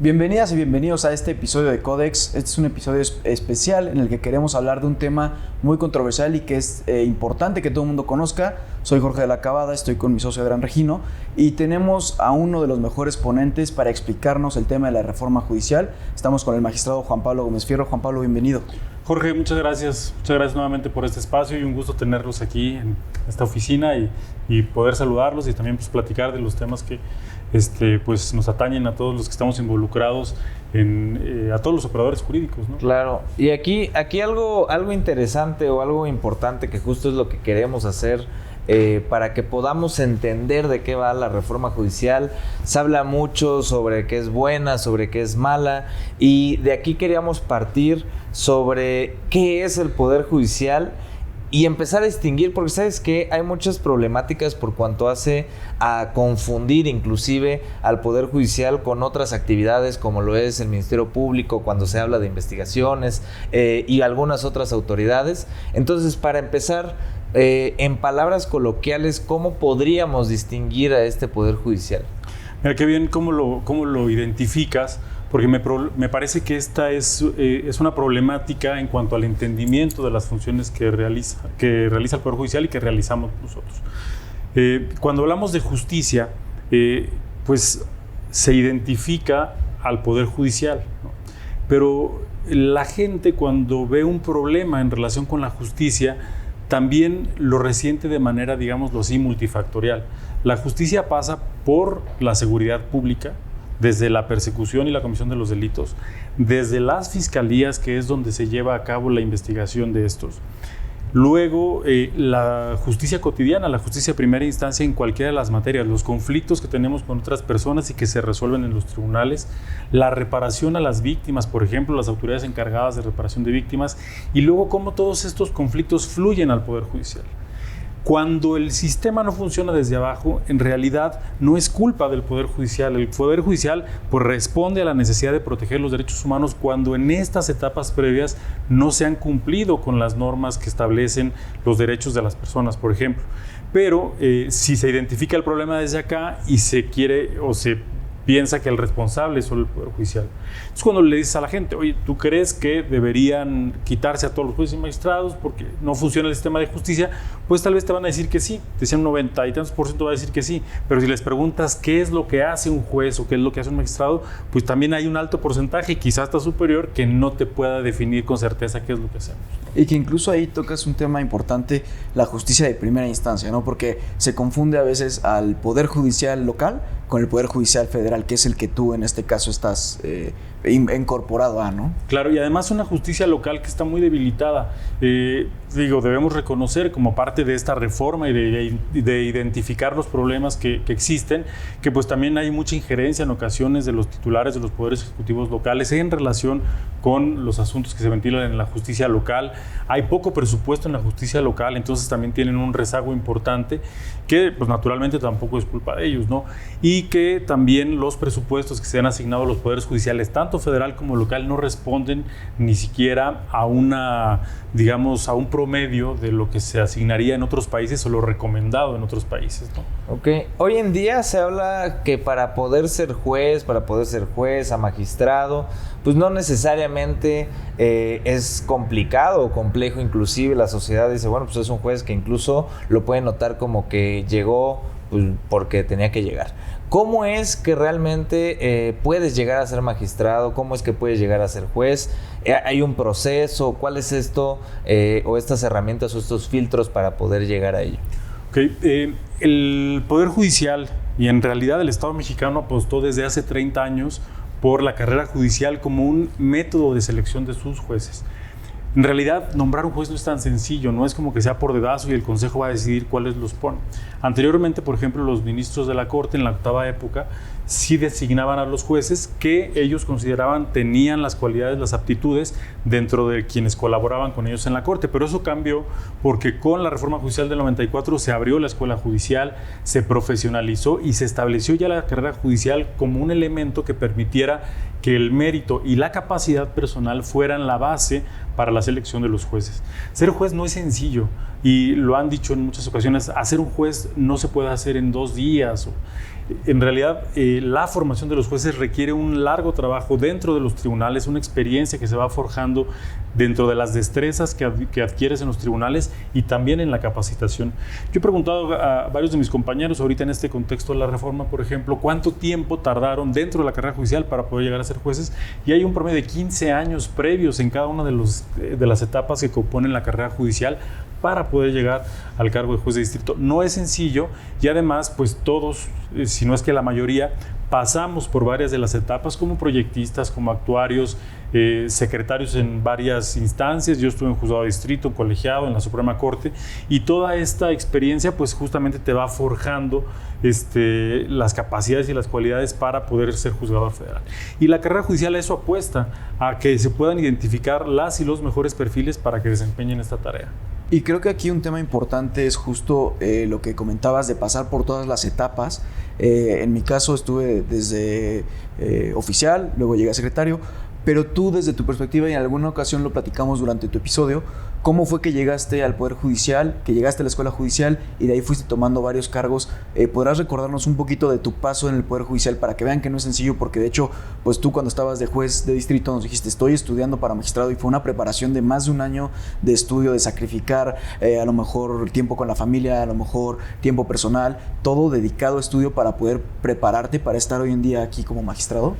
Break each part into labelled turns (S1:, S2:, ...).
S1: Bienvenidas y bienvenidos a este episodio de Codex. Este es un episodio especial en el que queremos hablar de un tema muy controversial y que es importante que todo el mundo conozca. Soy Jorge de la Cabada, estoy con mi socio Adrián Regino y tenemos a uno de los mejores ponentes para explicarnos el tema de la reforma judicial. Estamos con el magistrado Juan Pablo Gómez Fierro. Juan Pablo, bienvenido.
S2: Jorge, muchas gracias nuevamente por este espacio y un gusto tenerlos aquí en esta oficina y poder saludarlos y también pues, platicar de los temas que pues, nos atañen a todos los que estamos involucrados, a todos los operadores jurídicos, ¿no?
S3: Claro, y aquí algo interesante o algo importante que justo es lo que queremos hacer para que podamos entender de qué va la reforma judicial. Se habla mucho sobre qué es buena, sobre qué es mala, y de aquí queríamos partir sobre qué es el Poder Judicial y empezar a distinguir, porque sabes que hay muchas problemáticas por cuanto hace a confundir inclusive al Poder Judicial con otras actividades como lo es el Ministerio Público cuando se habla de investigaciones y algunas otras autoridades. Entonces, para empezar, en palabras coloquiales, ¿cómo podríamos distinguir a este Poder Judicial?
S2: Mira, qué bien cómo lo identificas, porque me parece que esta es una problemática en cuanto al entendimiento de las funciones que realiza el Poder Judicial y que realizamos nosotros. Cuando hablamos de justicia, pues se identifica al Poder Judicial, ¿no? Pero la gente, cuando ve un problema en relación con la justicia, también lo resiente de manera, digámoslo así, multifactorial. La justicia pasa por la seguridad pública, desde la persecución y la comisión de los delitos, desde las fiscalías, que es donde se lleva a cabo la investigación de estos. Luego, la justicia cotidiana, la justicia de primera instancia en cualquiera de las materias, los conflictos que tenemos con otras personas y que se resuelven en los tribunales, la reparación a las víctimas, por ejemplo, las autoridades encargadas de reparación de víctimas, y luego cómo todos estos conflictos fluyen al Poder Judicial. Cuando el sistema no funciona desde abajo, en realidad no es culpa del Poder Judicial. El Poder Judicial pues, responde a la necesidad de proteger los derechos humanos cuando en estas etapas previas no se han cumplido con las normas que establecen los derechos de las personas, por ejemplo. Pero si se identifica el problema desde acá y se quiere o se piensa que el responsable es solo el Poder Judicial. Entonces, cuando le dices a la gente, oye, ¿tú crees que deberían quitarse a todos los jueces y magistrados porque no funciona el sistema de justicia? Pues tal vez te van a decir que sí, te dicen 90 y tantos % va a decir que sí, pero si les preguntas qué es lo que hace un juez o qué es lo que hace un magistrado, pues también hay un alto porcentaje, quizás hasta superior, que no te pueda definir con certeza qué es lo que hacemos.
S1: Y que incluso ahí tocas un tema importante, la justicia de primera instancia, ¿no? Porque se confunde a veces al Poder Judicial local con el Poder Judicial federal, que es el que tú en este caso estás incorporado a, ¿no? Claro, y además una justicia local que está muy debilitada.
S2: Debemos reconocer como parte de esta reforma y de identificar los problemas que existen, que pues también hay mucha injerencia en ocasiones de los titulares de los poderes ejecutivos locales en relación con los asuntos que se ventilan en la justicia local. Hay poco presupuesto en la justicia local, entonces también tienen un rezago importante que pues naturalmente tampoco es culpa de ellos, ¿no? Y que también los presupuestos que se han asignado a los poderes judiciales, tanto federal como local, no responden ni siquiera a a un promedio de lo que se asignaría en otros países o lo recomendado en otros países, ¿no?
S3: Ok. Hoy en día se habla que para poder ser juez, a magistrado, pues no necesariamente es complicado o complejo. Inclusive la sociedad dice, bueno, pues es un juez que incluso lo puede notar como que llegó pues, porque tenía que llegar. ¿Cómo es que realmente puedes llegar a ser magistrado? ¿Cómo es que puedes llegar a ser juez? ¿Hay un proceso? ¿Cuál es esto o estas herramientas o estos filtros para poder llegar a ello?
S2: Okay. El Poder Judicial y en realidad el Estado mexicano apostó desde hace 30 años por la carrera judicial como un método de selección de sus jueces. En realidad, nombrar un juez no es tan sencillo, no es como que sea por dedazo y el Consejo va a decidir cuáles los pone. Anteriormente, por ejemplo, los ministros de la Corte en la octava época sí designaban a los jueces que ellos consideraban tenían las cualidades, las aptitudes dentro de quienes colaboraban con ellos en la Corte, pero eso cambió porque con la reforma judicial del 94 se abrió la escuela judicial, se profesionalizó y se estableció ya la carrera judicial como un elemento que permitiera que el mérito y la capacidad personal fueran la base para la selección de los jueces. Ser juez no es sencillo, y lo han dicho en muchas ocasiones, hacer un juez no se puede hacer en 2 días. En realidad, la formación de los jueces requiere un largo trabajo dentro de los tribunales, una experiencia que se va forjando dentro de las destrezas que adquieres en los tribunales y también en la capacitación. Yo he preguntado a varios de mis compañeros ahorita en este contexto de la reforma, por ejemplo, cuánto tiempo tardaron dentro de la carrera judicial para poder llegar a ser jueces, y hay un promedio de 15 años previos en cada una de las etapas que componen la carrera judicial para poder llegar al cargo de juez de distrito. No es sencillo, y además pues todos, si no es que la mayoría, pasamos por varias de las etapas como proyectistas, como actuarios, secretarios en varias instancias. Yo estuve en juzgado de distrito, colegiado, en la Suprema Corte, y toda esta experiencia pues justamente te va forjando las capacidades y las cualidades para poder ser juzgador federal. Y la carrera judicial a eso apuesta, a que se puedan identificar las y los mejores perfiles para que desempeñen esta tarea.
S1: Y creo que aquí un tema importante es justo lo que comentabas de pasar por todas las etapas. En mi caso estuve desde oficial, luego llegué a secretario, pero tú desde tu perspectiva, y en alguna ocasión lo platicamos durante tu episodio, ¿cómo fue que llegaste al Poder Judicial, que llegaste a la Escuela Judicial y de ahí fuiste tomando varios cargos? ¿Podrás recordarnos un poquito de tu paso en el Poder Judicial para que vean que no es sencillo? Porque de hecho, pues tú cuando estabas de juez de distrito nos dijiste, estoy estudiando para magistrado, y fue una preparación de más de un año de estudio, de sacrificar a lo mejor tiempo con la familia, a lo mejor tiempo personal, todo dedicado a estudio para poder prepararte para estar hoy en día aquí como magistrado.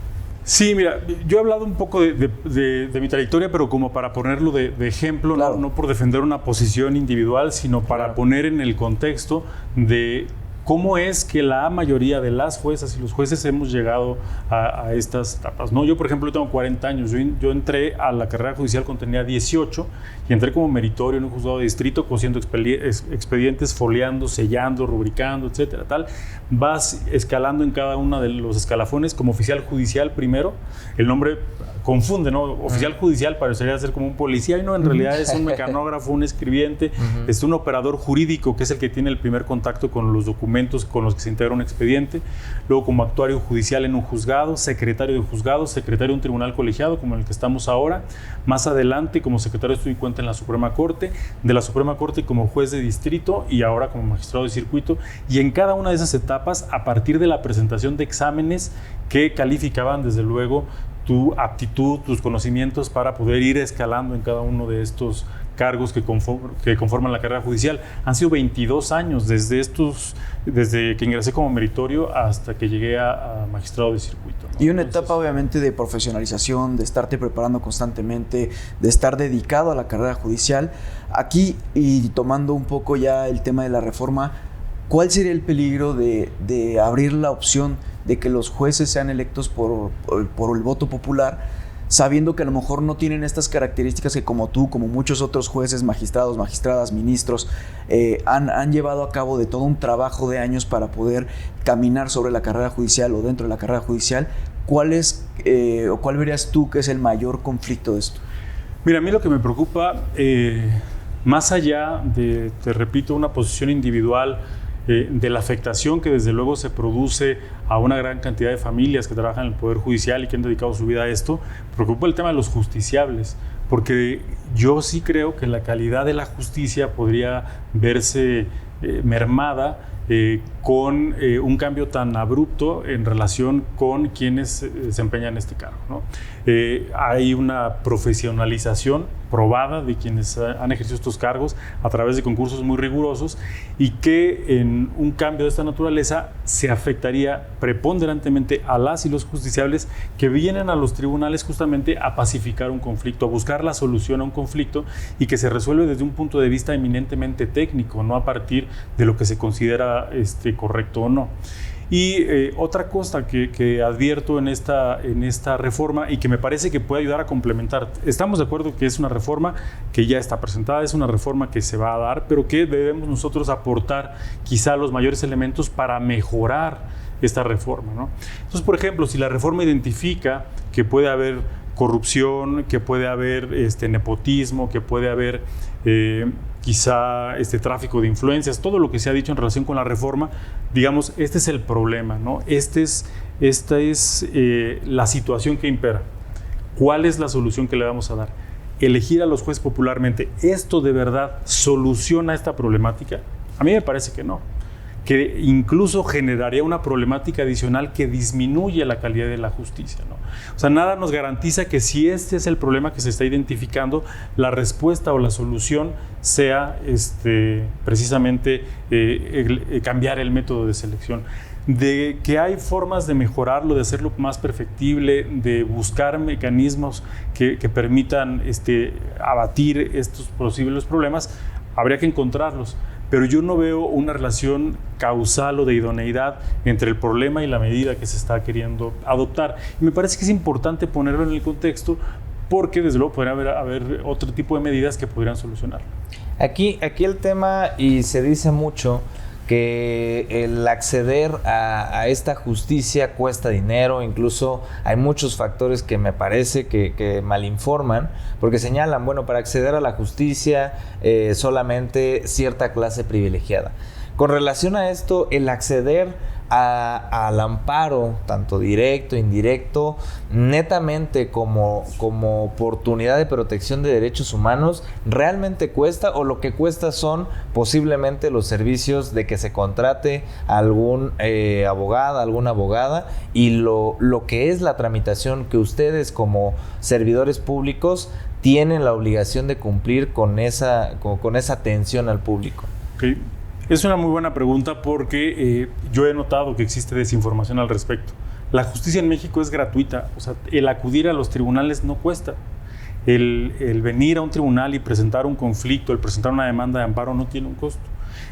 S2: Sí, mira, yo he hablado un poco de mi trayectoria, pero como para ponerlo de ejemplo, claro. no por defender una posición individual, sino para poner en el contexto de cómo es que la mayoría de las juezas y los jueces hemos llegado a estas etapas, ¿no? Yo, por ejemplo, tengo 40 años. Yo entré a la carrera judicial cuando tenía 18 y entré como meritorio en un juzgado de distrito, cosiendo expedientes, foliando, sellando, rubricando, etcétera, tal. Vas escalando en cada uno de los escalafones como oficial judicial primero. El nombre confunde, ¿no? Oficial judicial parecería ser como un policía, y no, en realidad es un mecanógrafo, un escribiente, es un operador jurídico, que es el que tiene el primer contacto con los documentos con los que se integra un expediente. Luego como actuario judicial en un juzgado, secretario de juzgado, secretario de un tribunal colegiado como en el que estamos ahora, más adelante como secretario de estudio y cuenta en la Suprema Corte, de la Suprema Corte como juez de distrito y ahora como magistrado de circuito. Y en cada una de esas etapas, a partir de la presentación de exámenes que calificaban desde luego tu aptitud, tus conocimientos para poder ir escalando en cada uno de estos cargos que conforman la carrera judicial. Han sido 22 años desde que ingresé como meritorio hasta que llegué a magistrado de circuito, ¿no?
S1: Y una etapa obviamente de profesionalización, de estarte preparando constantemente, de estar dedicado a la carrera judicial. Aquí, y tomando un poco ya el tema de la reforma, ¿cuál sería el peligro de abrir la opción de que los jueces sean electos por el voto popular, sabiendo que a lo mejor no tienen estas características que como tú, como muchos otros jueces, magistrados, magistradas, ministros, han llevado a cabo de todo un trabajo de años para poder caminar sobre la carrera judicial o dentro de la carrera judicial? ¿Cuál verías tú que es el mayor conflicto de esto?
S2: Mira, a mí lo que me preocupa, más allá de, te repito, una posición individual, de la afectación que desde luego se produce a una gran cantidad de familias que trabajan en el Poder Judicial y que han dedicado su vida a esto, preocupa el tema de los justiciables, porque yo sí creo que la calidad de la justicia podría verse mermada con un cambio tan abrupto en relación con quienes desempeñan este cargo, ¿no? Hay una profesionalización probada de quienes han ejercido estos cargos a través de concursos muy rigurosos, y que en un cambio de esta naturaleza se afectaría preponderantemente a las y los justiciables que vienen a los tribunales justamente a pacificar un conflicto, a buscar la solución a un conflicto, y que se resuelve desde un punto de vista eminentemente técnico, no a partir de lo que se considera correcto o no. Y otra cosa que advierto en esta reforma y que me parece que puede ayudar a complementar, estamos de acuerdo que es una reforma que ya está presentada, es una reforma que se va a dar, pero que debemos nosotros aportar quizá los mayores elementos para mejorar esta reforma, ¿no? Entonces, por ejemplo, si la reforma identifica que puede haber corrupción, que puede haber nepotismo, que puede haber quizá tráfico de influencias, todo lo que se ha dicho en relación con la reforma, digamos, este es el problema, ¿no? Esta es la situación que impera. ¿Cuál es la solución que le vamos a dar? elegir a los jueces popularmente, ¿esto de verdad soluciona esta problemática? A mí me parece que no, que incluso generaría una problemática adicional que disminuye la calidad de la justicia, ¿no? O sea, nada nos garantiza que si este es el problema que se está identificando, la respuesta o la solución sea precisamente cambiar el método de selección. De que hay formas de mejorarlo, de hacerlo más perfectible, de buscar mecanismos que permitan abatir estos posibles problemas, habría que encontrarlos. Pero yo no veo una relación causal o de idoneidad entre el problema y la medida que se está queriendo adoptar. Y me parece que es importante ponerlo en el contexto porque desde luego podría haber otro tipo de medidas que podrían solucionarlo.
S3: Aquí el tema, y se dice mucho, que el acceder a esta justicia cuesta dinero. Incluso hay muchos factores que me parece que malinforman, porque señalan, bueno, para acceder a la justicia solamente cierta clase privilegiada. Con relación a esto, el acceder al amparo, tanto directo, indirecto, netamente como oportunidad de protección de derechos humanos, ¿realmente cuesta? ¿O lo que cuesta son posiblemente los servicios de que se contrate a algún abogado, alguna abogada, y lo que es la tramitación que ustedes como servidores públicos tienen la obligación de cumplir con esa atención al público?
S2: Okay. Es una muy buena pregunta porque yo he notado que existe desinformación al respecto. La justicia en México es gratuita, o sea, el acudir a los tribunales no cuesta. El venir a un tribunal y presentar un conflicto, el presentar una demanda de amparo no tiene un costo.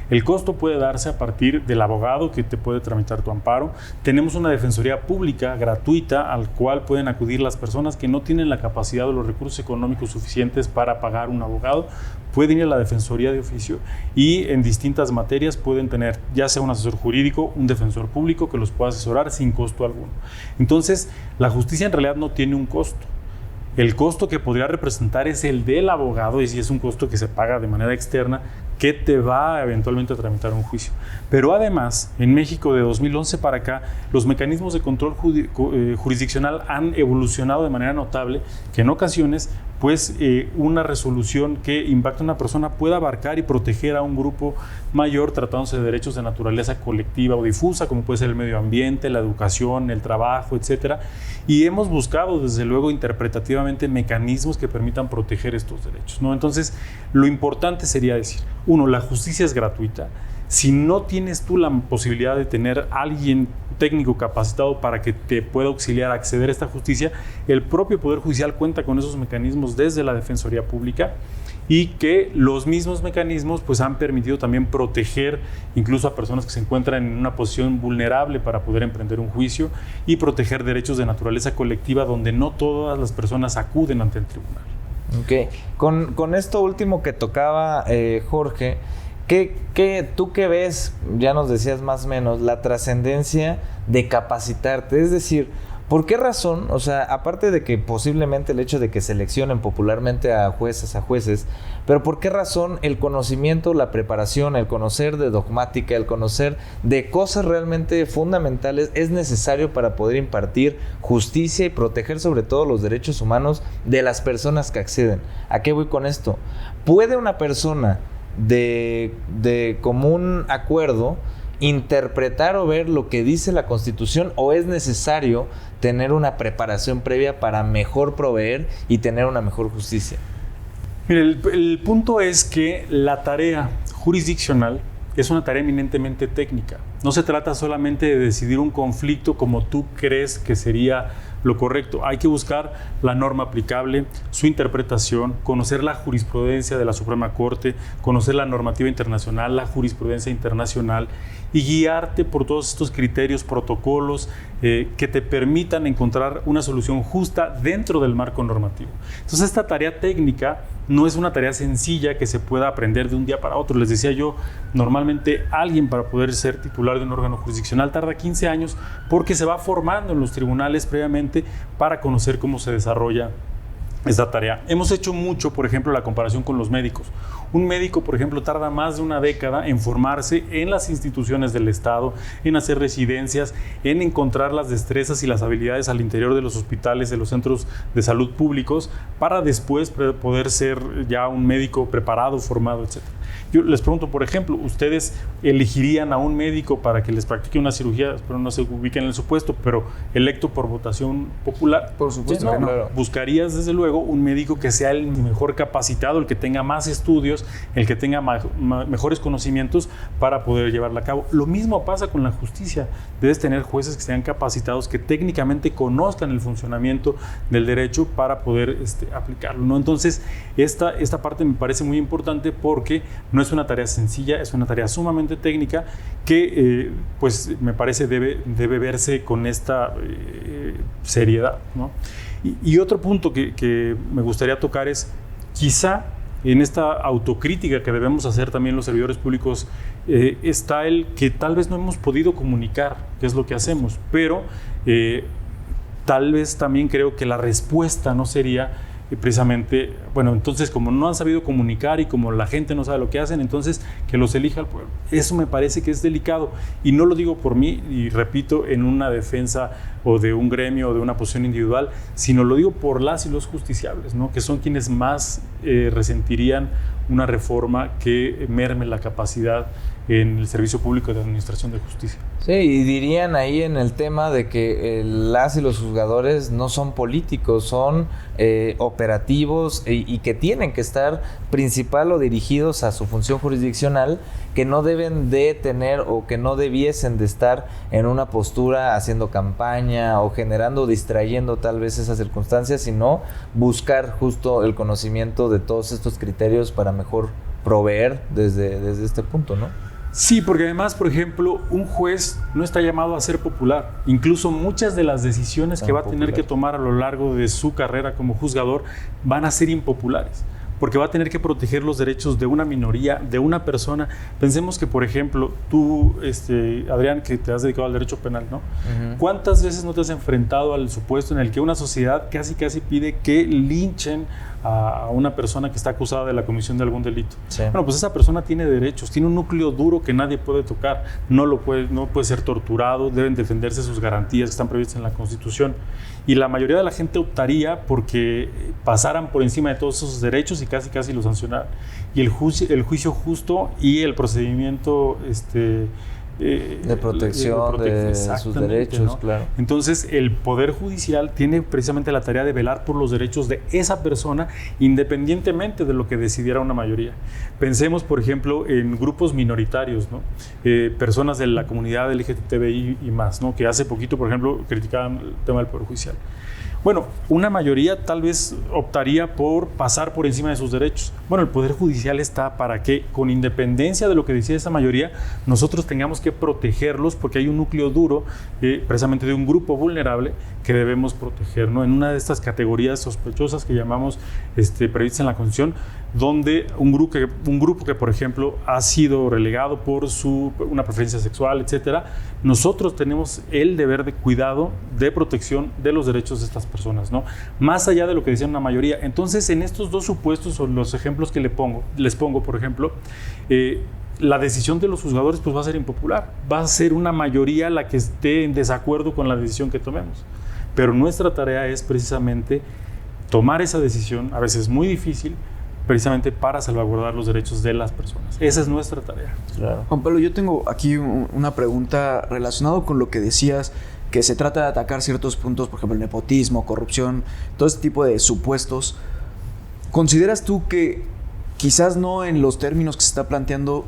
S2: El costo puede darse a partir del abogado que te puede tramitar tu amparo. Tenemos una defensoría pública gratuita al cual pueden acudir las personas que no tienen la capacidad o los recursos económicos suficientes para pagar un abogado. Pueden ir a la defensoría de oficio y en distintas materias pueden tener ya sea un asesor jurídico, un defensor público que los pueda asesorar sin costo alguno. Entonces, la justicia en realidad no tiene un costo. El costo que podría representar es el del abogado, y si es un costo que se paga de manera externa, que te va eventualmente a tramitar un juicio. Pero además, en México de 2011 para acá, los mecanismos de control jurisdiccional han evolucionado de manera notable, que en ocasiones, pues una resolución que impacta a una persona puede abarcar y proteger a un grupo mayor tratándose de derechos de naturaleza colectiva o difusa, como puede ser el medio ambiente, la educación, el trabajo, etcétera. Y hemos buscado, desde luego, interpretativamente mecanismos que permitan proteger estos derechos, ¿no? Entonces, lo importante sería decir, uno, la justicia es gratuita. Si no tienes tú la posibilidad de tener alguien técnico capacitado para que te pueda auxiliar a acceder a esta justicia, el propio Poder Judicial cuenta con esos mecanismos desde la Defensoría Pública, y que los mismos mecanismos pues han permitido también proteger incluso a personas que se encuentran en una posición vulnerable para poder emprender un juicio, y proteger derechos de naturaleza colectiva donde no todas las personas acuden ante el tribunal.
S3: Okay. Con esto último que tocaba Jorge, ¿tú qué ves? Ya nos decías más o menos la trascendencia de capacitarte, es decir, ¿por qué razón? O sea, aparte de que posiblemente el hecho de que seleccionen popularmente a jueces, pero ¿por qué razón el conocimiento, la preparación, el conocer de dogmática, el conocer de cosas realmente fundamentales es necesario para poder impartir justicia y proteger sobre todo los derechos humanos de las personas que acceden? ¿A qué voy con esto? ¿Puede una persona de común acuerdo interpretar o ver lo que dice la Constitución, o es necesario tener una preparación previa para mejor proveer y tener una mejor justicia?
S2: Mire, el punto es que la tarea jurisdiccional es una tarea eminentemente técnica. No se trata solamente de decidir un conflicto como tú crees que sería lo correcto. Hay que buscar la norma aplicable, su interpretación, conocer la jurisprudencia de la Suprema Corte, conocer la normativa internacional, la jurisprudencia internacional, y guiarte por todos estos criterios, protocolos que te permitan encontrar una solución justa dentro del marco normativo. Entonces, esta tarea técnica no es una tarea sencilla que se pueda aprender de un día para otro. Les decía yo, normalmente alguien para poder ser titular de un órgano jurisdiccional tarda 15 años porque se va formando en los tribunales previamente para conocer cómo se desarrolla esta tarea. Hemos hecho mucho, por ejemplo, la comparación con los médicos. Un médico, por ejemplo, tarda más de una década en formarse en las instituciones del Estado, en hacer residencias, en encontrar las destrezas y las habilidades al interior de los hospitales, de los centros de salud públicos, para después poder ser ya un médico preparado, formado, etc. Yo les pregunto, por ejemplo, ¿ustedes elegirían a un médico para que les practique una cirugía? Espero no se ubiquen en el supuesto, pero electo por votación popular.
S1: Por supuesto que no.
S3: Claro.
S2: Buscarías, desde luego, un médico que sea el mejor capacitado, el que tenga más estudios, el que tenga mejores conocimientos para poder llevarla a cabo. Lo mismo pasa con la justicia. Debes tener jueces que sean capacitados, que técnicamente conozcan el funcionamiento del derecho para poder aplicarlo, ¿no? Entonces, esta parte me parece muy importante porque no es una tarea sencilla, es una tarea sumamente técnica que, pues, me parece debe verse con esta seriedad, ¿no? Y otro punto que me gustaría tocar es, quizá en esta autocrítica que debemos hacer también los servidores públicos, está el que tal vez no hemos podido comunicar qué es lo que hacemos, pero tal vez también creo que la respuesta no sería precisamente, bueno, entonces como no han sabido comunicar y como la gente no sabe lo que hacen, entonces que los elija el pueblo. Eso me parece que es delicado, y no lo digo por mí, y repito, en una defensa o de un gremio o de una posición individual, sino lo digo por las y los justiciables, ¿no? Que son quienes más resentirían una reforma que merme la capacidad en el servicio público de administración de justicia.
S3: Sí, y dirían ahí en el tema de que las y los juzgadores no son políticos, son operativos y que tienen que estar principal o dirigidos a su función jurisdiccional, que no deben de tener o que no debiesen de estar en una postura haciendo campaña o generando, distrayendo tal vez esas circunstancias, sino buscar justo el conocimiento de todos estos criterios para mejor proveer desde este punto, ¿no?
S2: Sí, porque además, por ejemplo, un juez no está llamado a ser popular. Incluso muchas de las decisiones que va a tener que tomar a lo largo de su carrera como juzgador van a ser impopulares, porque va a tener que proteger los derechos de una minoría, de una persona. Pensemos que, por ejemplo, tú, Adrián, que te has dedicado al derecho penal, ¿no? Uh-huh. ¿Cuántas veces no te has enfrentado al supuesto en el que una sociedad casi pide que linchen a una persona que está acusada de la comisión de algún delito? Sí. Bueno, pues esa persona tiene derechos, tiene un núcleo duro que nadie puede tocar, no puede ser torturado, deben defenderse sus garantías que están previstas en la Constitución. Y la mayoría de la gente optaría porque pasaran por encima de todos esos derechos y casi los sancionaran. Y el juicio justo y el procedimiento
S3: de protección de sus derechos, ¿no? Claro.
S2: Entonces, el Poder Judicial tiene precisamente la tarea de velar por los derechos de esa persona, independientemente de lo que decidiera una mayoría. Pensemos, por ejemplo, en grupos minoritarios, ¿no? Personas de la comunidad LGTBI y más, ¿no? Que hace poquito, por ejemplo, criticaban el tema del Poder Judicial. Bueno, una mayoría tal vez optaría por pasar por encima de sus derechos. Bueno, el Poder Judicial está para que, con independencia de lo que decida esa mayoría, nosotros tengamos que protegerlos, porque hay un núcleo duro, precisamente de un grupo vulnerable, que debemos proteger, ¿no? En una de estas categorías sospechosas que llamamos previstas en la Constitución, donde un grupo que, por ejemplo, ha sido relegado por una preferencia sexual, etcétera, nosotros tenemos el deber de cuidado, de protección de los derechos de estas personas, ¿no? Más allá de lo que decía una mayoría. Entonces, en estos dos supuestos, o los ejemplos que les pongo, por ejemplo, la decisión de los juzgadores pues va a ser impopular, va a ser una mayoría la que esté en desacuerdo con la decisión que tomemos. Pero nuestra tarea es precisamente tomar esa decisión, a veces muy difícil, precisamente para salvaguardar los derechos de las personas. Esa es nuestra tarea.
S1: Claro. Juan Pablo, yo tengo aquí una pregunta relacionada con lo que decías, que se trata de atacar ciertos puntos, por ejemplo, el nepotismo, corrupción, todo este tipo de supuestos. ¿Consideras tú que quizás no en los términos que se está planteando,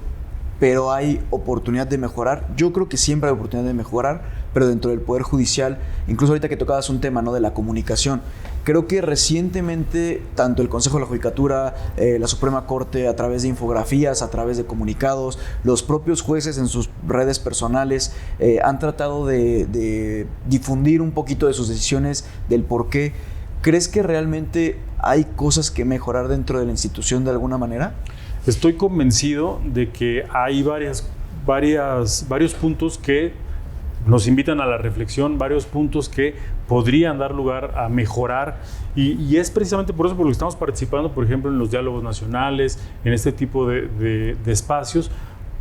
S1: pero hay oportunidad de mejorar? Yo creo que siempre hay oportunidad de mejorar, pero dentro del Poder Judicial, incluso ahorita que tocabas un tema, ¿no?, de la comunicación, creo que recientemente tanto el Consejo de la Judicatura, la Suprema Corte, a través de infografías, a través de comunicados, los propios jueces en sus redes personales han tratado de difundir un poquito de sus decisiones, del por qué. ¿Crees que realmente hay cosas que mejorar dentro de la institución de alguna manera?
S2: Estoy convencido de que hay varios puntos que nos invitan a la reflexión varios puntos que podrían dar lugar a mejorar y es precisamente por eso por lo que estamos participando, por ejemplo, en los diálogos nacionales, en este tipo de espacios,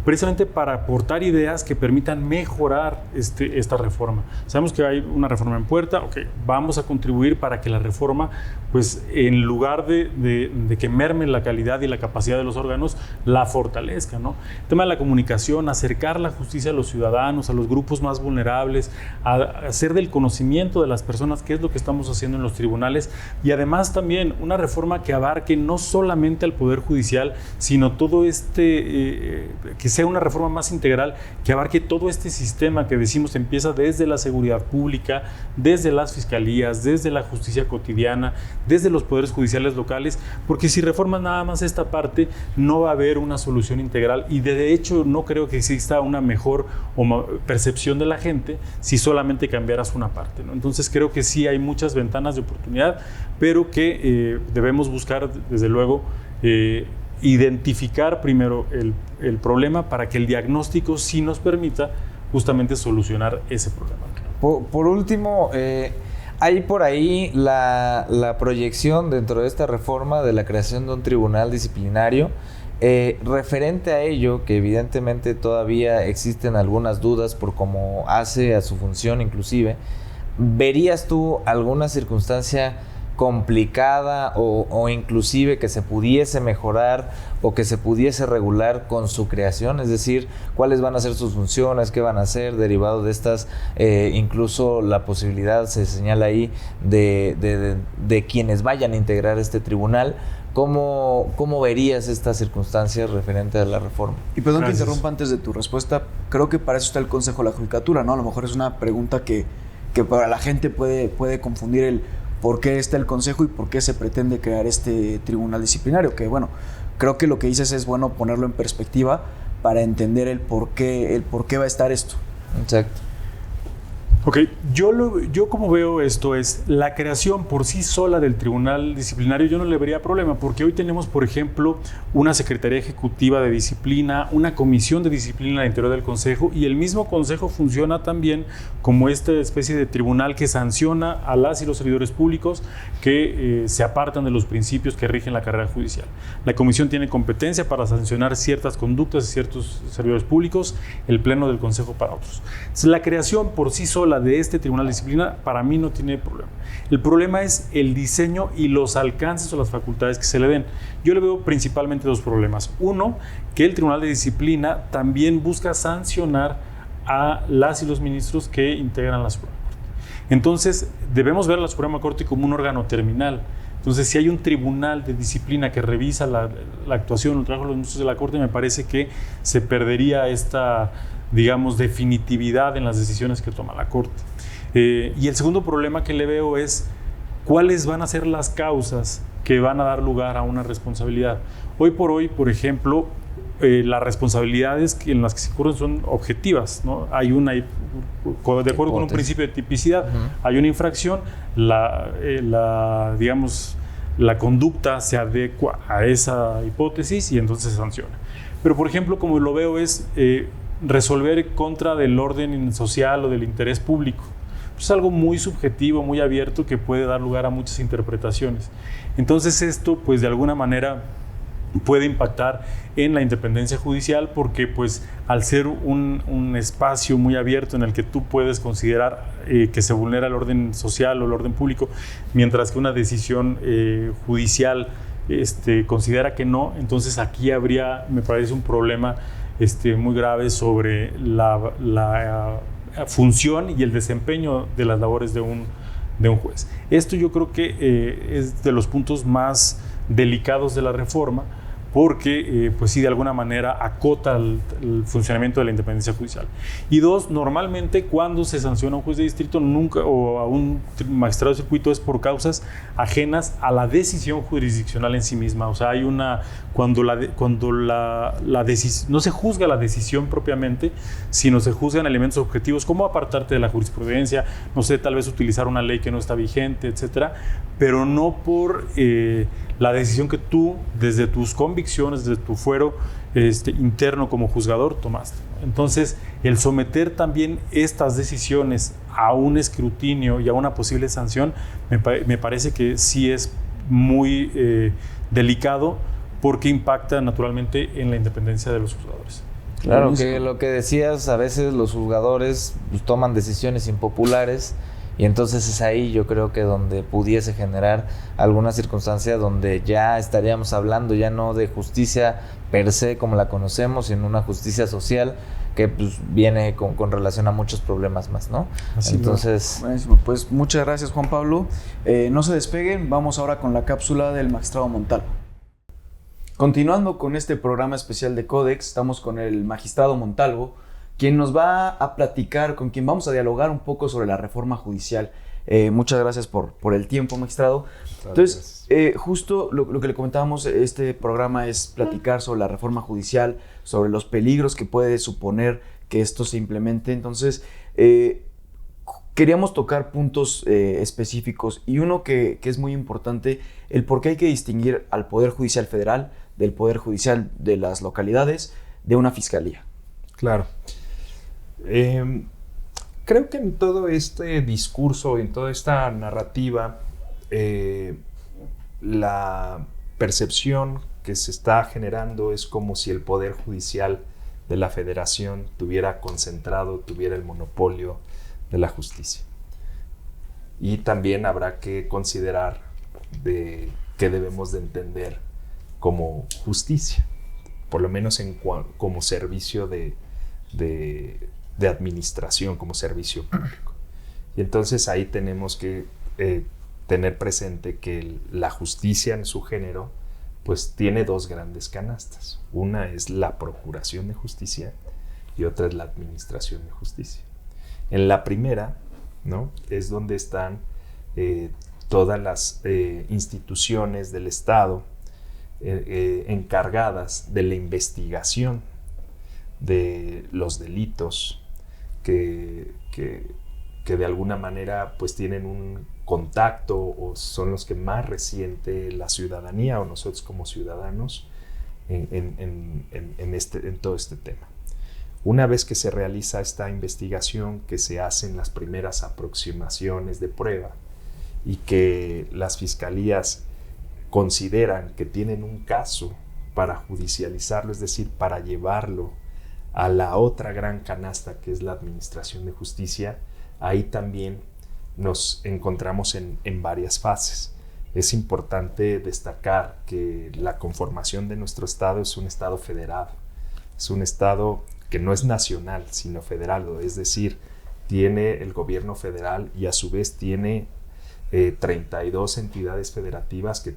S2: precisamente para aportar ideas que permitan mejorar esta reforma. Sabemos que hay una reforma en puerta, vamos a contribuir para que la reforma, pues en lugar de que merme la calidad y la capacidad de los órganos, la fortalezca, ¿no? El tema de la comunicación, acercar la justicia a los ciudadanos, a los grupos más vulnerables, a hacer del conocimiento de las personas qué es lo que estamos haciendo en los tribunales y además también una reforma que abarque no solamente al Poder Judicial, sino todo que sea una reforma más integral que abarque todo este sistema que decimos empieza desde la seguridad pública, desde las fiscalías, desde la justicia cotidiana, desde los poderes judiciales locales, porque si reformas nada más esta parte no va a haber una solución integral y de hecho no creo que exista una mejor percepción de la gente si solamente cambiaras una parte, ¿no? Entonces creo que sí hay muchas ventanas de oportunidad, pero que debemos buscar desde luego identificar primero el problema para que el diagnóstico sí nos permita justamente solucionar ese problema.
S3: Por último, hay por ahí la proyección dentro de esta reforma de la creación de un tribunal disciplinario. Referente a ello, que evidentemente todavía existen algunas dudas por cómo hace a su función inclusive, ¿verías tú alguna circunstancia complicada o inclusive que se pudiese mejorar o que se pudiese regular con su creación? Es decir, ¿cuáles van a ser sus funciones? ¿Qué van a ser derivado de estas? Incluso la posibilidad, se señala ahí, de quienes vayan a integrar este tribunal. ¿Cómo verías estas circunstancias referente a la reforma?
S1: Y perdón que interrumpa antes de tu respuesta, creo que para eso está el Consejo de la Judicatura, ¿no? A lo mejor es una pregunta que para la gente puede confundir el por qué está el Consejo y por qué se pretende crear este tribunal disciplinario, que bueno, creo que lo que dices es bueno ponerlo en perspectiva para entender el por qué va a estar esto.
S3: Exacto.
S2: Ok, yo como veo esto es la creación por sí sola del tribunal disciplinario, yo no le vería problema, porque hoy tenemos, por ejemplo, una Secretaría Ejecutiva de Disciplina, una Comisión de Disciplina al interior del Consejo, y el mismo Consejo funciona también como esta especie de tribunal que sanciona a las y los servidores públicos que se apartan de los principios que rigen la carrera judicial. La Comisión tiene competencia para sancionar ciertas conductas de ciertos servidores públicos, el Pleno del Consejo para otros. Entonces, la creación por sí sola de este tribunal de disciplina para mí no tiene problema. El problema es el diseño y los alcances o las facultades que se le den. Yo le veo principalmente dos problemas. Uno, que el tribunal de disciplina también busca sancionar a las y los ministros que integran la Suprema Corte. Entonces debemos ver a la Suprema Corte como un órgano terminal. Entonces, si hay un tribunal de disciplina que revisa la actuación o el trabajo de los ministros de la Corte, me parece que se perdería esta, digamos, definitividad en las decisiones que toma la Corte. Y el segundo problema que le veo es cuáles van a ser las causas que van a dar lugar a una responsabilidad. Hoy por hoy, por ejemplo, las responsabilidades en las que se incurren son objetivas, ¿no? Hay una, de acuerdo con un principio de tipicidad, hay una infracción, digamos, la conducta se adecua a esa hipótesis y entonces se sanciona. Pero, por ejemplo, como lo veo es resolver contra del orden social o del interés público. Es algo muy subjetivo, muy abierto, que puede dar lugar a muchas interpretaciones. Entonces esto, pues de alguna manera, puede impactar en la independencia judicial porque, pues, al ser un espacio muy abierto en el que tú puedes considerar que se vulnera el orden social o el orden público, mientras que una decisión judicial considera que no, entonces aquí habría, me parece, un problema muy grave sobre la función y el desempeño de las labores de un juez. Esto yo creo que es de los puntos más delicados de la reforma, porque pues sí, de alguna manera acota el funcionamiento de la independencia judicial. Y dos, normalmente cuando se sanciona a un juez de distrito nunca, o a un magistrado de circuito, es por causas ajenas a la decisión jurisdiccional en sí misma. O sea, hay una, cuando no se juzga la decisión propiamente, sino se juzgan elementos objetivos como apartarte de la jurisprudencia, no sé, tal vez utilizar una ley que no está vigente, etcétera, pero no por la decisión que tú, desde tus convicciones, desde tu fuero interno como juzgador, tomaste. Entonces, el someter también estas decisiones a un escrutinio y a una posible sanción, me parece que sí es muy delicado, porque impacta naturalmente en la independencia de los juzgadores.
S3: Claro, que lo que decías, a veces los juzgadores pues, toman decisiones impopulares, y entonces es ahí yo creo que donde pudiese generar alguna circunstancia donde ya estaríamos hablando ya no de justicia per se como la conocemos, sino una justicia social que pues, viene con relación a muchos problemas más, ¿no?
S1: Así
S3: entonces,
S1: buenísimo. Pues muchas gracias, Juan Pablo. No se despeguen, vamos ahora con la cápsula del magistrado Montalvo. Continuando con este programa especial de Codex, estamos con el magistrado Montalvo, quien nos va a platicar, con quien vamos a dialogar un poco sobre la reforma judicial. Muchas gracias por el tiempo, magistrado. Entonces, justo lo que le comentábamos, este programa es platicar sobre la reforma judicial, sobre los peligros que puede suponer que esto se implemente. Entonces, queríamos tocar puntos específicos, y uno que es muy importante, el por qué hay que distinguir al Poder Judicial Federal del Poder Judicial de las localidades de una fiscalía.
S4: Claro. Creo que en todo este discurso, en toda esta narrativa, la percepción que se está generando es como si el Poder Judicial de la Federación tuviera el monopolio de la justicia. Y también habrá que considerar de qué debemos de entender como justicia, por lo menos como servicio de administración, como servicio público. Y entonces ahí tenemos que tener presente que la justicia en su género pues tiene dos grandes canastas. Una es la procuración de justicia y otra es la administración de justicia. En la primera, ¿no?, es donde están todas las instituciones del Estado encargadas de la investigación de los delitos que de alguna manera pues tienen un contacto o son los que más resiente la ciudadanía o nosotros como ciudadanos en todo este tema. Una vez que se realiza esta investigación, que se hacen las primeras aproximaciones de prueba y que las fiscalías consideran que tienen un caso para judicializarlo, es decir, para llevarlo a la otra gran canasta que es la administración de justicia, ahí también nos encontramos en varias fases. Es importante destacar que la conformación de nuestro Estado es un Estado federado, es un Estado que no es nacional, sino federal, es decir, tiene el gobierno federal y a su vez tiene 32 entidades federativas que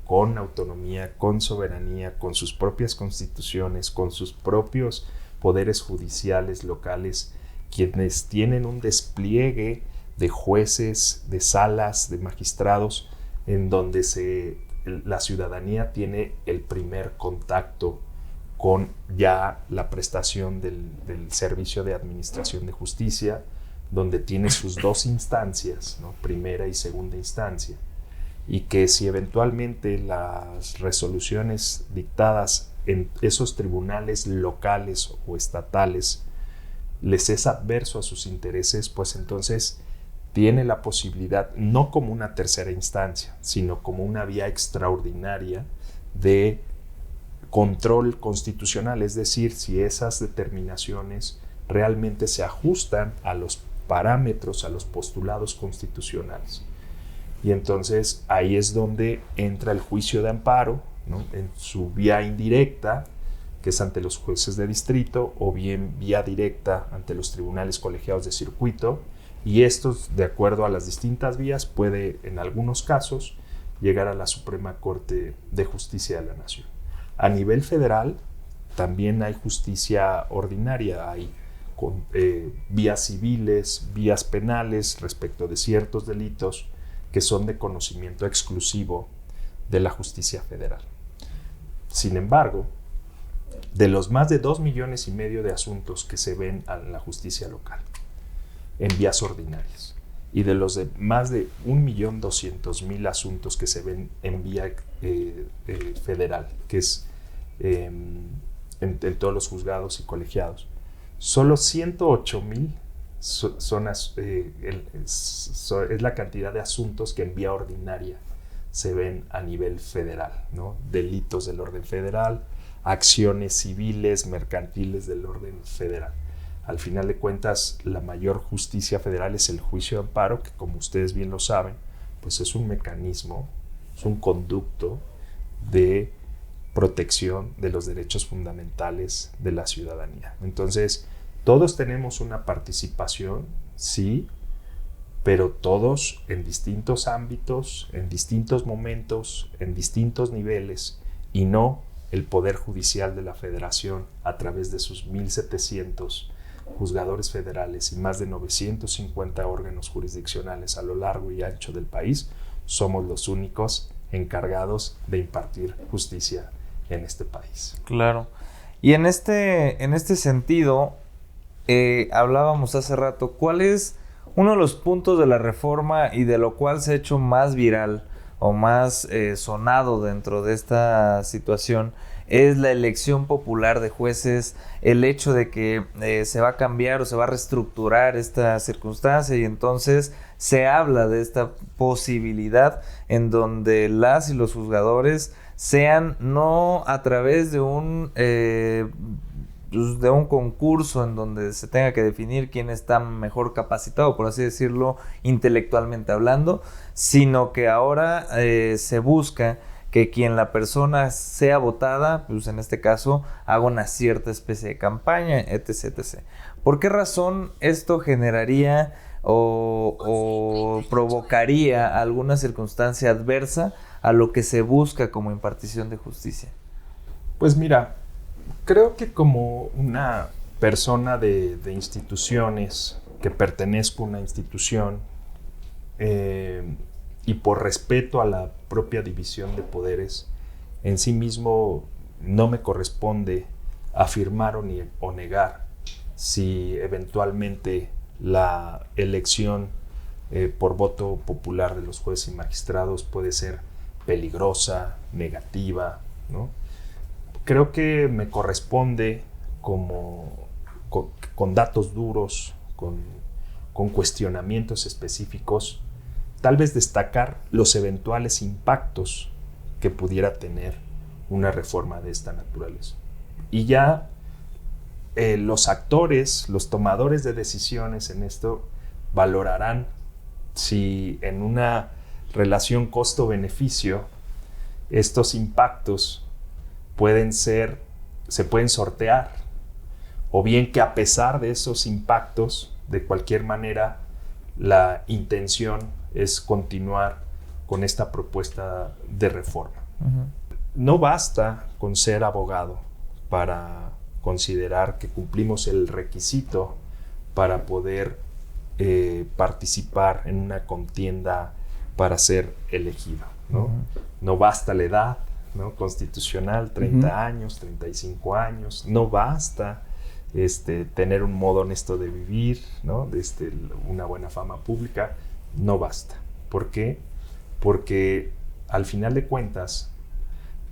S4: con autonomía, con soberanía, con sus propias constituciones, con sus propios poderes judiciales locales, quienes tienen un despliegue de jueces, de salas, de magistrados, en donde la ciudadanía tiene el primer contacto con ya la prestación del servicio de administración de justicia, donde tiene sus dos instancias, ¿no?, primera y segunda instancia, y que si eventualmente las resoluciones dictadas en esos tribunales locales o estatales les es adverso a sus intereses, pues entonces tiene la posibilidad, no como una tercera instancia, sino como una vía extraordinaria de control constitucional, es decir, si esas determinaciones realmente se ajustan a los parámetros, a los postulados constitucionales. Y entonces ahí es donde entra el juicio de amparo, ¿no?, en su vía indirecta, que es ante los jueces de distrito, o bien vía directa ante los tribunales colegiados de circuito, y estos, de acuerdo a las distintas vías, puede en algunos casos llegar a la Suprema Corte de Justicia de la Nación. A nivel federal también hay justicia ordinaria, hay vías civiles, vías penales respecto de ciertos delitos que son de conocimiento exclusivo de la justicia federal. Sin embargo, de los más de 2,5 millones de asuntos que se ven en la justicia local, en vías ordinarias, y de los de más de 1,200,000 asuntos que se ven en vía federal, que es en todos los juzgados y colegiados, solo 108,000 es la cantidad de asuntos que en vía ordinaria se ven a nivel federal, ¿no? Delitos del orden federal, acciones civiles, mercantiles del orden federal. Al final de cuentas, la mayor justicia federal es el juicio de amparo, que como ustedes bien lo saben, pues es un mecanismo, es un conducto de protección de los derechos fundamentales de la ciudadanía. Entonces, todos tenemos una participación, sí, pero todos en distintos ámbitos, en distintos momentos, en distintos niveles, y no el Poder Judicial de la Federación a través de sus 1,700 juzgadores federales y más de 950 órganos jurisdiccionales a lo largo y ancho del país. Somos los únicos encargados de impartir justicia en este país.
S3: Claro. Y en este sentido, hablábamos hace rato, ¿cuál es uno de los puntos de la reforma y de lo cual se ha hecho más viral o más sonado dentro de esta situación? Es la elección popular de jueces, el hecho de que se va a cambiar o se va a reestructurar esta circunstancia, y entonces se habla de esta posibilidad en donde las y los juzgadores sean no a través de un concurso en donde se tenga que definir quién está mejor capacitado, por así decirlo, intelectualmente hablando, sino que ahora se busca que quien la persona sea votada, pues en este caso, haga una cierta especie de campaña, etc., etc. ¿Por qué razón esto generaría o provocaría alguna circunstancia adversa a lo que se busca como impartición de justicia?
S4: Pues mira, creo que como una persona de instituciones, que pertenezco a una institución, y por respeto a la propia división de poderes, en sí mismo no me corresponde afirmar o negar si eventualmente la elección por voto popular de los jueces y magistrados puede ser peligrosa, negativa, ¿no? Creo que me corresponde con datos duros, con cuestionamientos específicos, tal vez destacar los eventuales impactos que pudiera tener una reforma de esta naturaleza. Y ya los actores, los tomadores de decisiones en esto, valorarán si en una relación costo-beneficio estos impactos se pueden sortear, o bien que a pesar de esos impactos, de cualquier manera, la intención es continuar con esta propuesta de reforma. Uh-huh. No basta con ser abogado para considerar que cumplimos el requisito para poder participar en una contienda para ser elegido, ¿no? Uh-huh. No basta la edad, ¿no?, constitucional, 30 uh-huh. años, 35 años. No basta tener un modo honesto de vivir, ¿no?, una buena fama pública. No basta. ¿Por qué? Porque al final de cuentas,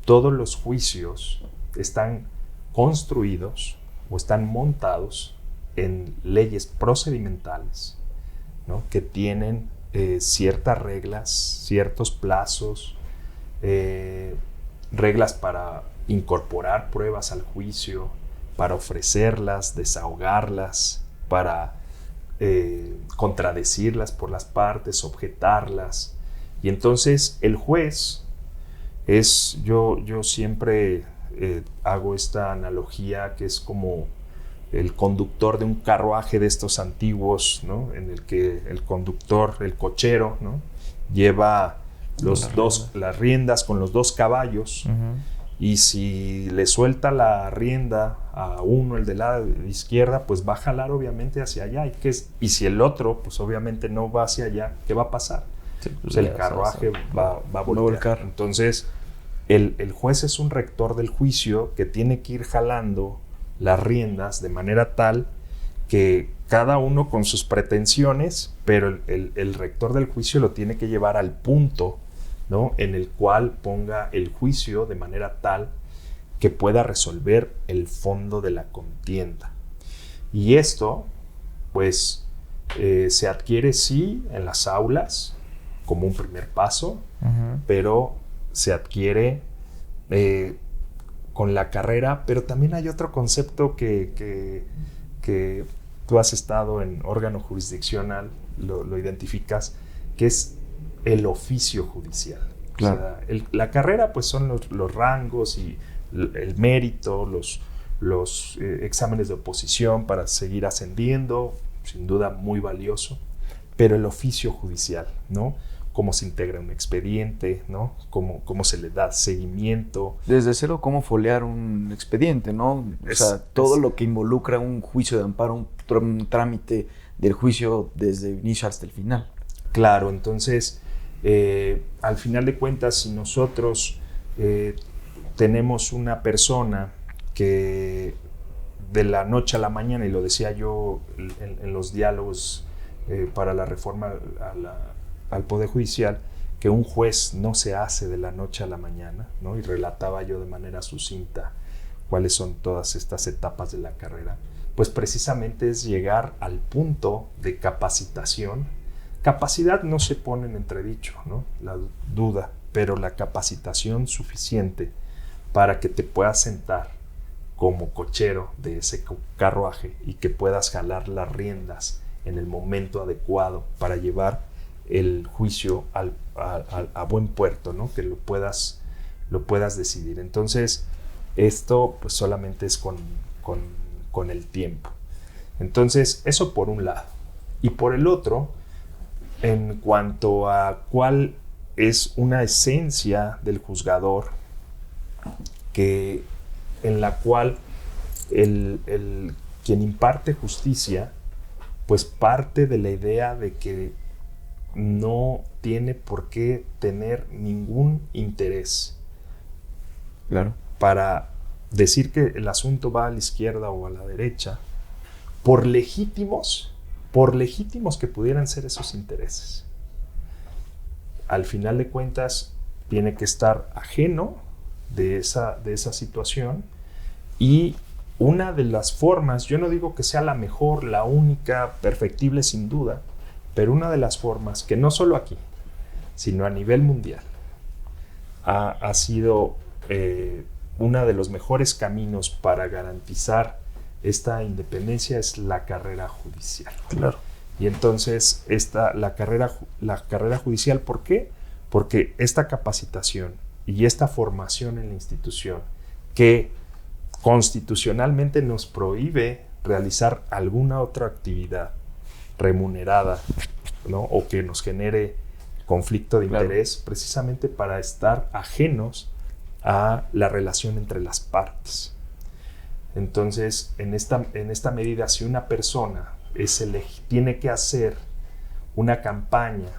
S4: todos los juicios están construidos o están montados en leyes procedimentales, ¿no?, que tienen ciertas reglas, ciertos plazos, reglas para incorporar pruebas al juicio, para ofrecerlas, desahogarlas, para contradecirlas por las partes, objetarlas. Y entonces el juez es, yo siempre hago esta analogía, que es como el conductor de un carruaje de estos antiguos, ¿no?, en el que el conductor, el cochero, ¿no?, lleva las riendas con los 2 caballos. Uh-huh. Y si le suelta la rienda a uno, el del lado de izquierda, pues va a jalar obviamente hacia allá. Y si el otro, pues obviamente no va hacia allá, ¿qué va a pasar? Sí, pues el carruaje va a voltear. Entonces, el juez es un rector del juicio que tiene que ir jalando las riendas de manera tal que cada uno con sus pretensiones, pero el rector del juicio lo tiene que llevar al punto, ¿no?, en el cual ponga el juicio de manera tal que pueda resolver el fondo de la contienda. Y esto, pues, se adquiere sí en las aulas como un primer paso, pero se adquiere con la carrera. Pero también hay otro concepto que tú has estado en órgano jurisdiccional, lo identificas, que es el oficio judicial.
S1: Claro.
S4: O sea, la carrera pues son los rangos y el mérito, los exámenes de oposición para seguir ascendiendo, sin duda muy valioso, pero el oficio judicial, ¿no? Cómo se integra un expediente, ¿no? Cómo se le da seguimiento.
S1: Desde cero, cómo foliar un expediente, ¿no? O sea, todo lo que involucra un juicio de amparo, un trámite del juicio desde el inicio hasta el final.
S4: Claro, entonces, al final de cuentas, si nosotros tenemos una persona que de la noche a la mañana, y lo decía yo en los diálogos para la reforma al Poder Judicial, que un juez no se hace de la noche a la mañana, ¿no? Y relataba yo de manera sucinta cuáles son todas estas etapas de la carrera, pues precisamente es llegar al punto de capacitación. Capacidad no se pone en entredicho, ¿no? La duda, pero la capacitación suficiente para que te puedas sentar como cochero de ese carruaje y que puedas jalar las riendas en el momento adecuado para llevar el juicio a buen puerto, ¿no? Que lo puedas decidir. Entonces, esto pues solamente es con el tiempo. Entonces, eso por un lado. Y por el otro, en cuanto a cuál es una esencia del juzgador, en la cual quien imparte justicia, pues parte de la idea de que no tiene por qué tener ningún interés.
S1: Claro.
S4: Para decir que el asunto va a la izquierda o a la derecha, por legítimos que pudieran ser esos intereses. Al final de cuentas, tiene que estar ajeno de esa situación, y una de las formas, yo no digo que sea la mejor, la única, perfectible sin duda, pero una de las formas que no solo aquí, sino a nivel mundial, ha sido uno de los mejores caminos para garantizar esta independencia es la carrera judicial.
S1: Claro.
S4: Y entonces la carrera judicial, ¿por qué? Porque esta capacitación y esta formación en la institución que constitucionalmente nos prohíbe realizar alguna otra actividad remunerada, ¿no? O que nos genere conflicto de interés, precisamente para estar ajenos a la relación entre las partes. Entonces, en esta medida, si una persona tiene que hacer una campaña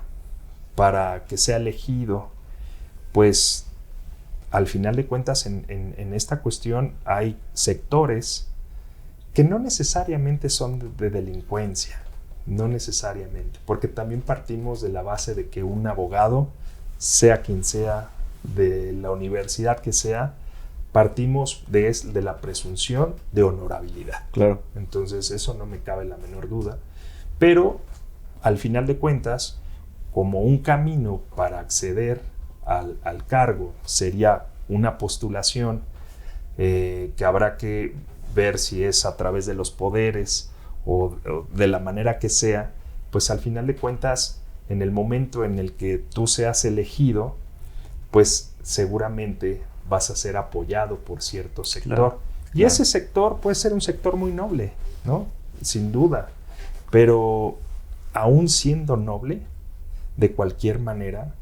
S4: para que sea elegido, pues al final de cuentas en esta cuestión hay sectores que no necesariamente son de delincuencia, no necesariamente, porque también partimos de la base de que un abogado, sea quien sea, de la universidad que sea, partimos de la presunción de honorabilidad.
S1: Claro.
S4: Entonces eso no me cabe la menor duda, pero al final de cuentas, como un camino para acceder al cargo sería una postulación que habrá que ver si es a través de los poderes o de la manera que sea, pues al final de cuentas, en el momento en el que tú seas elegido, pues seguramente vas a ser apoyado por cierto sector.
S1: Claro,
S4: y ese sector puede ser un sector muy noble, ¿no? Sin duda. Pero aún siendo noble, de cualquier manera,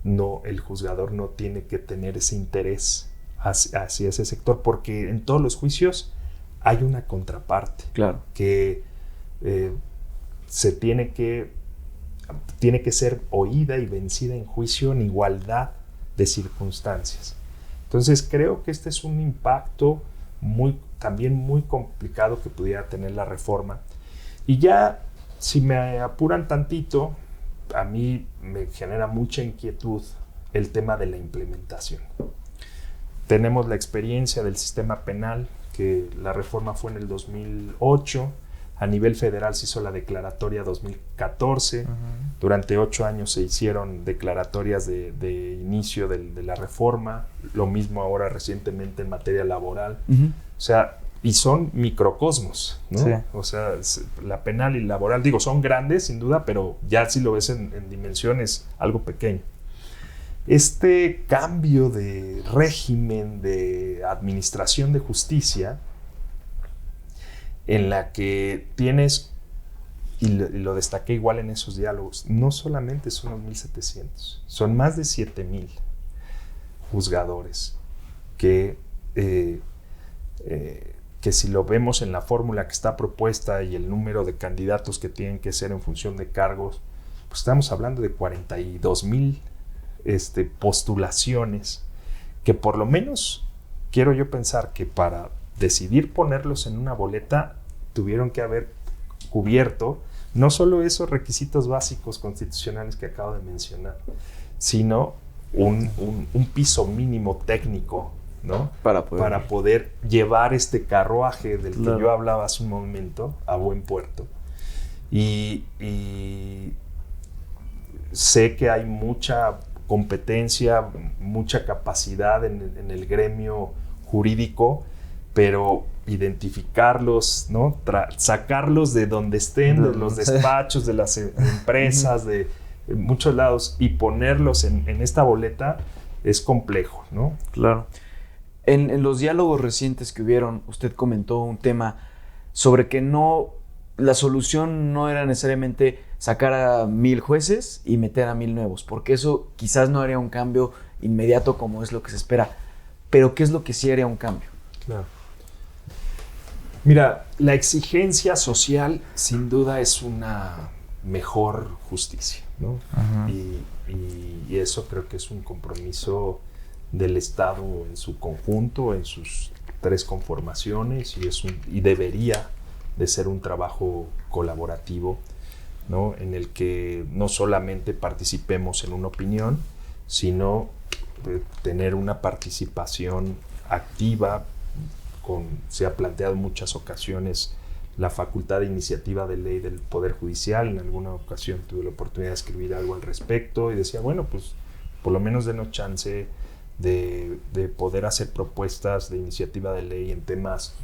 S4: el juzgador no tiene que tener ese interés hacia ese sector, porque en todos los juicios hay una contraparte.
S1: Claro.
S4: Que tiene que ser oída y vencida en juicio en igualdad de circunstancias. Entonces creo que este es un impacto también muy complicado que pudiera tener la reforma. Y ya, si me apuran tantito, a mí me genera mucha inquietud el tema de la implementación. Tenemos la experiencia del sistema penal que la reforma fue en el 2008. A nivel federal se hizo la declaratoria 2014. Durante 8 años se hicieron declaratorias de inicio de la reforma. Lo mismo ahora recientemente en materia laboral. O sea, y son microcosmos, ¿no?
S3: Sí.
S4: O sea, la penal y laboral, digo, son grandes sin duda, pero ya si lo ves en dimensiones, algo pequeño. Este cambio de régimen de administración de justicia, en la que tienes, y lo destaqué igual en esos diálogos, no solamente son los 1,700, son más de 7,000 juzgadores que si lo vemos en la fórmula que está propuesta y el número de candidatos que tienen que ser en función de cargos, pues estamos hablando de 42,000 postulaciones, que por lo menos quiero yo pensar que para decidir ponerlos en una boleta tuvieron que haber cubierto no solo esos requisitos básicos constitucionales que acabo de mencionar, sino un piso mínimo técnico, ¿no? Para poder llevar este carruaje del que yo hablaba hace un momento a buen puerto. Y sé que hay mucha competencia, mucha capacidad en el gremio jurídico, pero identificarlos, ¿no? Sacarlos de donde estén, de los despachos, de las empresas, de muchos lados, y ponerlos en esta boleta es complejo, ¿no?
S1: Claro. En los diálogos recientes que hubieron, usted comentó un tema sobre que la solución no era necesariamente sacar a 1,000 jueces y meter a 1,000 nuevos, porque eso quizás no haría un cambio inmediato como es lo que se espera. Pero ¿qué es lo que sí haría un cambio?
S4: Claro. Mira, la exigencia social sin duda es una mejor justicia, ¿no? Y eso creo que es un compromiso del Estado en su conjunto, en sus 3 conformaciones, y debería de ser un trabajo colaborativo, ¿no? En el que no solamente participemos en una opinión, sino tener una participación activa. Se ha planteado en muchas ocasiones la facultad de iniciativa de ley del Poder Judicial. En alguna ocasión tuve la oportunidad de escribir algo al respecto y decía, bueno, pues por lo menos denos chance de poder hacer propuestas de iniciativa de ley en temas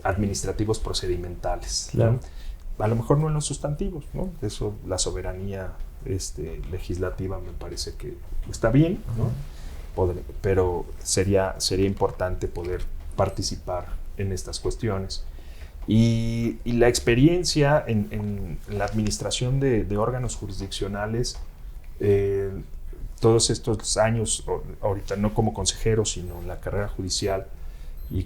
S4: administrativos procedimentales,
S1: claro,
S4: ¿no? A lo mejor no en los sustantivos, ¿no? Eso, la soberanía legislativa me parece que está bien, ¿no? Pero sería importante poder participar en estas cuestiones. Y la experiencia en la administración de órganos jurisdiccionales, todos estos años, ahorita no como consejero, sino en la carrera judicial y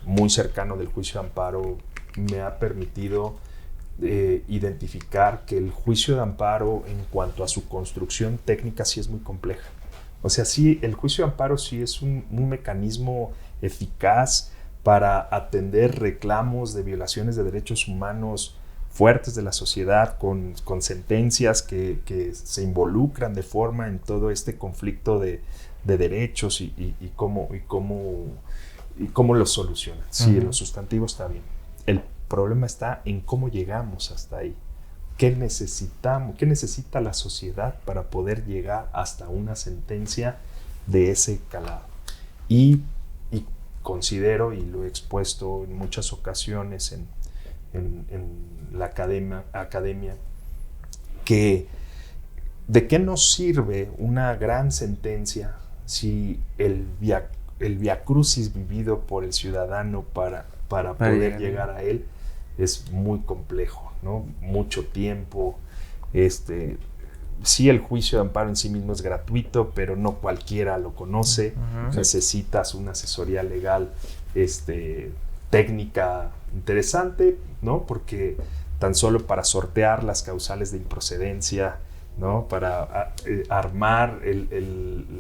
S4: muy cercano del juicio de amparo, me ha permitido identificar que el juicio de amparo en cuanto a su construcción técnica sí es muy compleja. O sea, sí, el juicio de amparo sí es un mecanismo eficaz para atender reclamos de violaciones de derechos humanos fuertes de la sociedad, con sentencias que se involucran de forma en todo este conflicto de derechos y cómo los solucionan. Sí, en los sustantivos está bien. El problema está en cómo llegamos hasta ahí. ¿Qué necesitamos? ¿Qué necesita la sociedad para poder llegar hasta una sentencia de ese calado? Y considero, y lo he expuesto en muchas ocasiones en la academia, que ¿de qué nos sirve una gran sentencia si el viacrucis vivido por el ciudadano para poder llegar a él es muy complejo, ¿no? Mucho tiempo. Sí, el juicio de amparo en sí mismo es gratuito, pero no cualquiera lo conoce. Necesitas una asesoría legal técnica interesante, ¿no? Porque tan solo para sortear las causales de improcedencia, ¿no? Para armar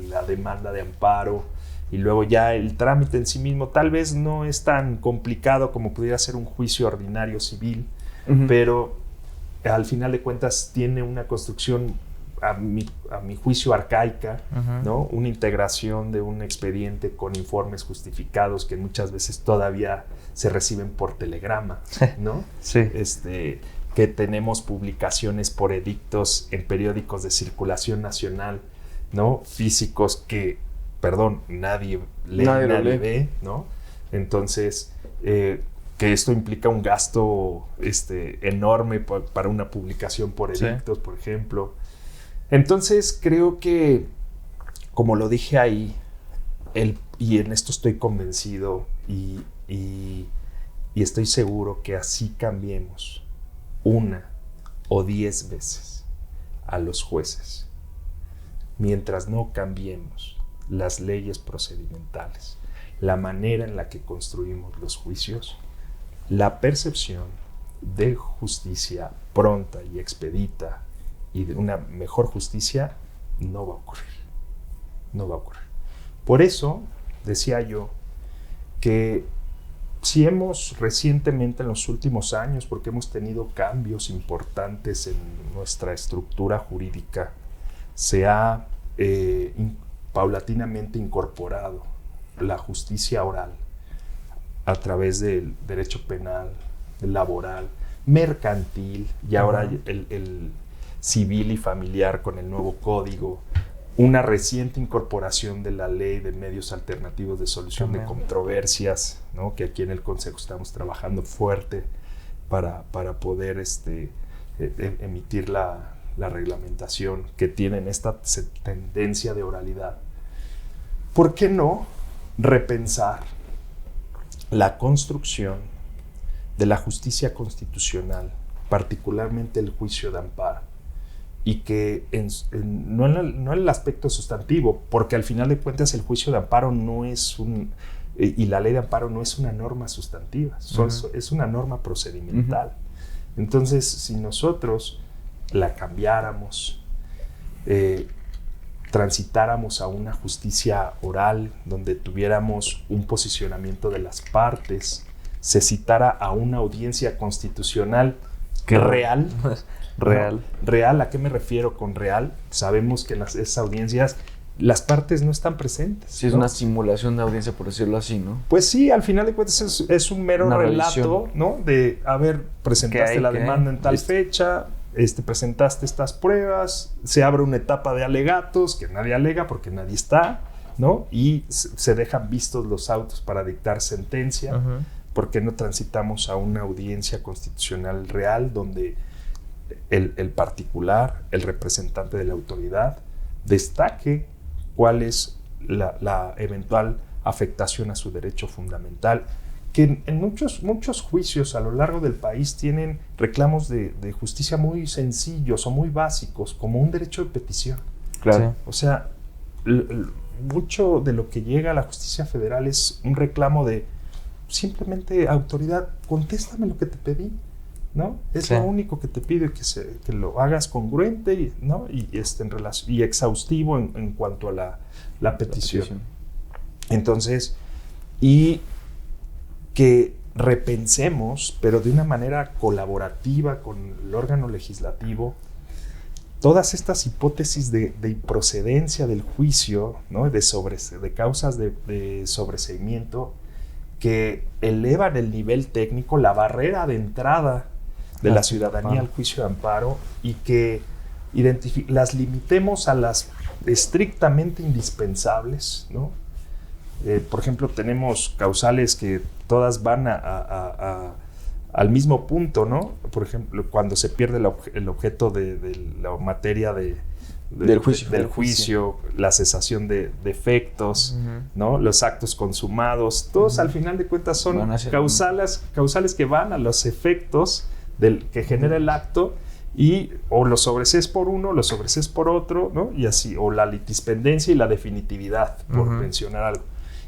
S4: la demanda de amparo, y luego ya el trámite en sí mismo tal vez no es tan complicado como pudiera ser un juicio ordinario civil, pero al final de cuentas tiene una construcción a mi juicio arcaica,
S3: Ujú.
S4: ¿no? Una integración de un expediente con informes justificados que muchas veces todavía se reciben por telegrama, ¿no?
S3: Sí.
S4: Que tenemos publicaciones por edictos en periódicos de circulación nacional, ¿no? Físicos que, perdón, nadie lee,
S1: Nadie lo
S4: nadie
S1: lee.
S4: ve, ¿no? Entonces, que esto implica un gasto enorme para una publicación por
S3: Sí.
S4: edictos, por ejemplo. Entonces, creo que, como lo dije ahí, y en esto estoy convencido y estoy seguro que así cambiemos 1 o 10 veces a los jueces, mientras no cambiemos las leyes procedimentales, la manera en la que construimos los juicios, la percepción de justicia pronta y expedita y de una mejor justicia no va a ocurrir. No va a ocurrir. Por eso decía yo que si hemos recientemente en los últimos años, porque hemos tenido cambios importantes en nuestra estructura jurídica, se ha paulatinamente incorporado la justicia oral a través del derecho penal, laboral, mercantil y ahora el civil y familiar con el nuevo código, una reciente incorporación de la ley de medios alternativos de solución de controversias, ¿no? Que aquí en el Consejo estamos trabajando fuerte para poder emitir la reglamentación que tienen esta tendencia de oralidad. ¿Por qué no repensar la construcción de la justicia constitucional, particularmente el juicio de amparo? Y que no en el aspecto sustantivo, porque al final de cuentas el juicio de amparo no es y la ley de amparo no es una norma sustantiva, es una norma procedimental. Entonces, si nosotros la cambiáramos, transitáramos a una justicia oral donde tuviéramos un posicionamiento de las partes, se citara a una audiencia constitucional real. ¿A qué me refiero con real? Sabemos que en esas audiencias las partes no están presentes.
S1: Sí, es
S4: ¿no?
S1: una simulación de audiencia, por decirlo así, ¿no?
S4: Pues sí, al final de cuentas es un mero
S1: Una
S4: relato,
S1: revisión.
S4: ¿no? De, a ver, presentaste la demanda en tal
S1: Listo.
S4: fecha, presentaste estas pruebas, se abre una etapa de alegatos, que nadie alega porque nadie está, ¿no? Y se dejan vistos los autos para dictar sentencia. ¿Por qué no transitamos a una audiencia constitucional real donde el particular, el representante de la autoridad, destaque cuál es la eventual afectación a su derecho fundamental? Que en muchos juicios a lo largo del país tienen reclamos de justicia muy sencillos o muy básicos, como un derecho de petición.
S1: Claro.
S3: Sí.
S4: O sea, mucho de lo que llega a la justicia federal es un reclamo de simplemente autoridad, contéstame lo que te pedí, ¿no? Es
S3: Sí.
S4: lo único que te pido, que lo hagas congruente, ¿no? Y exhaustivo en cuanto a la petición. Entonces, y que repensemos, pero de una manera colaborativa con el órgano legislativo, todas estas hipótesis de improcedencia del juicio, ¿no? de causas de sobreseimiento que elevan el nivel técnico, la barrera de entrada de la ciudadanía al juicio de amparo, y que las limitemos a las estrictamente indispensables, ¿no? Por ejemplo, tenemos causales que todas van al mismo punto, ¿no? Por ejemplo, cuando se pierde el objeto de la materia del juicio, la cesación de efectos, ¿no? Los actos consumados, todos al final de cuentas son causales que van a los efectos que genera el acto, y o lo sobresees por uno, lo sobresees por otro, ¿no? Y así, o la litispendencia y la definitividad, por mencionar algo.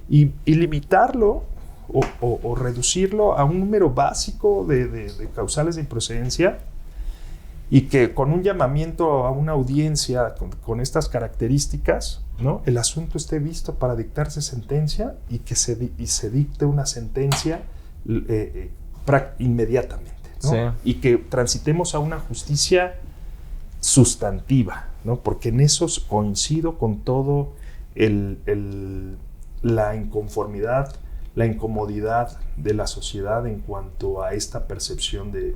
S4: Y limitarlo o reducirlo a un número básico de causales de improcedencia, y que con un llamamiento a una audiencia con estas características, ¿no? El asunto esté visto para dictarse sentencia, y que se dicte una sentencia inmediatamente, ¿no?
S3: Sí.
S4: Y que transitemos a una justicia sustantiva, ¿no? Porque en eso coincido con todo la inconformidad, la incomodidad de la sociedad en cuanto a esta percepción de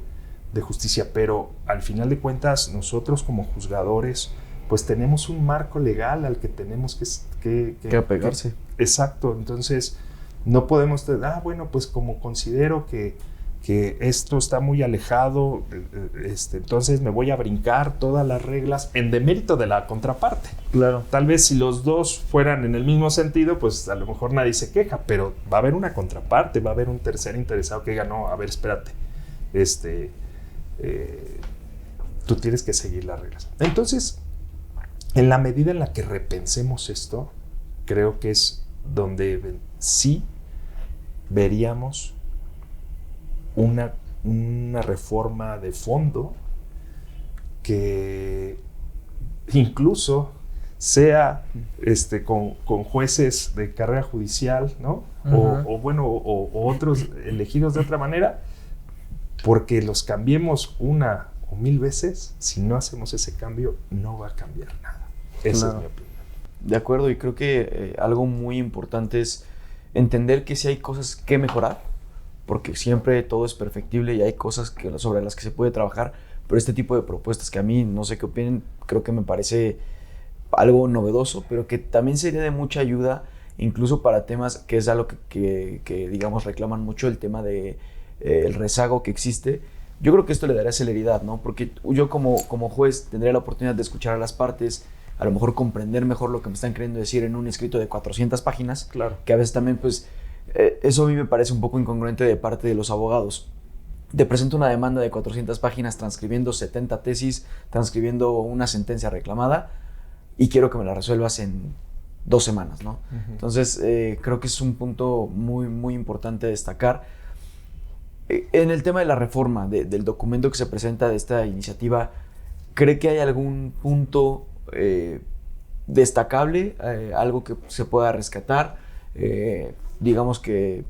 S4: justicia, pero al final de cuentas nosotros como juzgadores pues tenemos un marco legal al que tenemos que
S1: apegarse.
S4: Exacto, entonces no podemos, bueno, pues como considero que esto está muy alejado, entonces me voy a brincar todas las reglas en demérito de la contraparte.
S3: Claro.
S4: Tal vez si los dos fueran en el mismo sentido, pues a lo mejor nadie se queja, pero va a haber una contraparte, va a haber un tercer interesado que diga, no, a ver, espérate, tú tienes que seguir las reglas. Entonces, en la medida en la que repensemos esto, creo que es donde sí veríamos una reforma de fondo que incluso sea con jueces de carrera judicial, ¿no? O otros elegidos de otra manera, porque los cambiemos una o mil veces, si no hacemos ese cambio, no va a cambiar nada. Esa es mi opinión.
S1: De acuerdo, y creo que algo muy importante es entender que sí hay cosas que mejorar, porque siempre todo es perfectible y hay cosas sobre las que se puede trabajar, pero este tipo de propuestas que a mí, no sé qué opinen, creo que me parece algo novedoso, pero que también sería de mucha ayuda, incluso para temas que es algo que digamos, reclaman mucho, el tema de el rezago que existe. Yo creo que esto le daría celeridad, ¿no? Porque yo como juez tendría la oportunidad de escuchar a las partes, a lo mejor comprender mejor lo que me están queriendo decir en un escrito de 400 páginas,
S4: claro, que
S1: a veces también, pues, eso a mí me parece un poco incongruente de parte de los abogados. Te presento una demanda de 400 páginas transcribiendo 70 tesis, transcribiendo una sentencia reclamada y quiero que me la resuelvas en 2 semanas, ¿no? Uh-huh. Entonces, creo que es un punto muy, muy importante a destacar. En el tema de la reforma, del documento que se presenta de esta iniciativa, ¿cree que hay algún punto destacable, algo que se pueda rescatar? Digamos que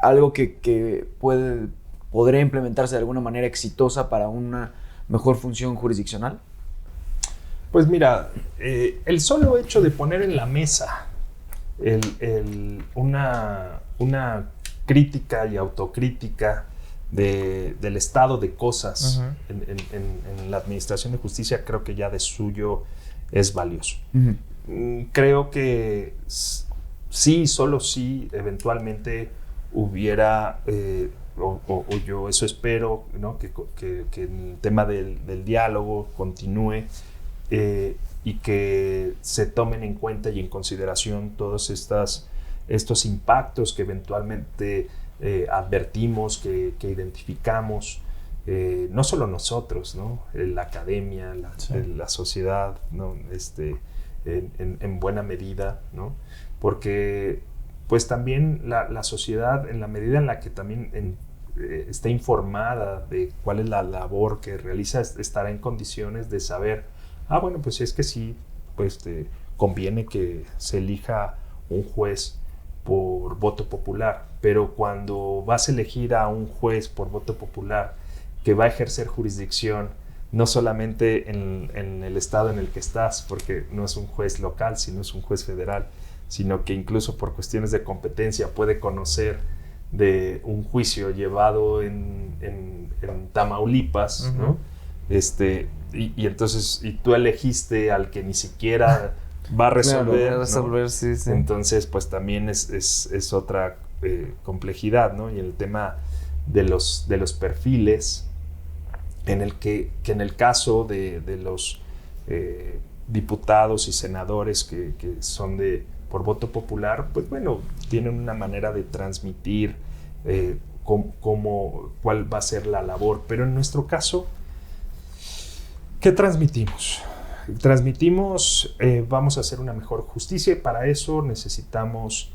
S1: algo que podría implementarse de alguna manera exitosa para una mejor función jurisdiccional.
S4: Pues mira, el solo hecho de poner en la mesa una crítica y autocrítica del estado de cosas uh-huh. en la administración de justicia, creo que ya de suyo es valioso. Uh-huh. Creo que sí, solo sí, eventualmente hubiera, o yo eso espero, ¿no? que el tema del diálogo continúe y que se tomen en cuenta y en consideración todos estos impactos que eventualmente advertimos, que identificamos, no solo nosotros, ¿no? La academia, la sociedad, ¿no? En buena medida, ¿no? Porque pues también la sociedad, en la medida en la que también esté informada de cuál es la labor que realiza, estará en condiciones de saber, bueno, pues es que sí, pues conviene que se elija un juez por voto popular, pero cuando vas a elegir a un juez por voto popular que va a ejercer jurisdicción no solamente en el estado en el que estás, porque no es un juez local, sino es un juez federal, sino que incluso por cuestiones de competencia puede conocer de un juicio llevado en Tamaulipas, uh-huh. ¿no? Y entonces, y tú elegiste al que ni siquiera va a resolver,
S3: claro, resolver, ¿no? Sí.
S4: Entonces, pues también es otra complejidad, ¿no? Y el tema de los perfiles, en el que en el caso de los diputados y senadores que son por voto popular, pues bueno, tienen una manera de transmitir cuál va a ser la labor. Pero en nuestro caso, ¿qué transmitimos? Vamos a hacer una mejor justicia y para eso necesitamos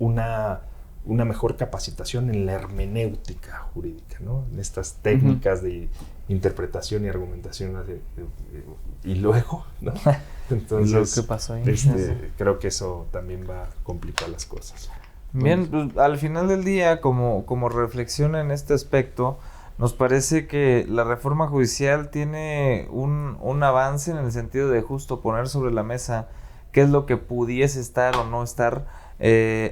S4: una mejor capacitación en la hermenéutica jurídica, ¿no? En estas técnicas uh-huh. de interpretación y argumentación y luego, ¿no? Entonces,
S3: ¿qué pasó ahí?
S4: Creo que eso también va a complicar las cosas.
S3: Bien, pues, al final del día, como reflexión en este aspecto, nos parece que la reforma judicial tiene un avance en el sentido de justo poner sobre la mesa qué es lo que pudiese estar o no estar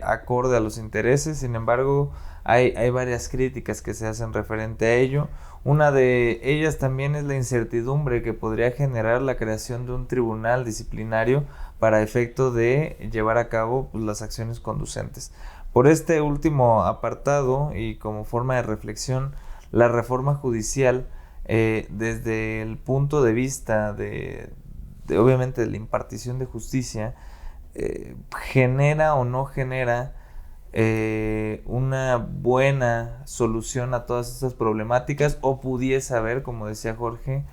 S3: acorde a los intereses. Sin embargo, hay varias críticas que se hacen referente a ello. Una de ellas también es la incertidumbre que podría generar la creación de un tribunal disciplinario para efecto de llevar a cabo pues, las acciones conducentes. Por este último apartado y como forma de reflexión, la reforma judicial, desde el punto de vista de obviamente de la impartición de justicia, genera o no genera una buena solución a todas estas problemáticas, o pudiese haber, como decía Jorge,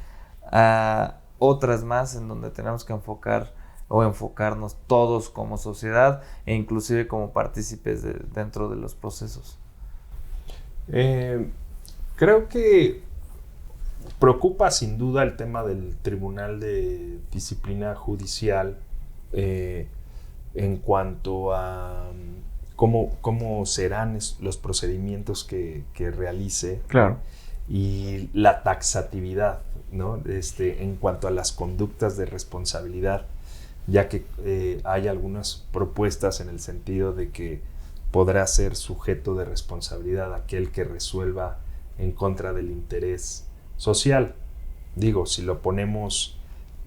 S3: a otras más en donde tenemos que enfocarnos todos como sociedad e inclusive como partícipes dentro de los procesos.
S4: Creo que preocupa sin duda el tema del Tribunal de Disciplina Judicial en cuanto a cómo serán los procedimientos que realice.
S1: Claro.
S4: Y la taxatividad, ¿no? En cuanto a las conductas de responsabilidad, ya que hay algunas propuestas en el sentido de que podrá ser sujeto de responsabilidad aquel que resuelva en contra del interés social. Digo, si lo ponemos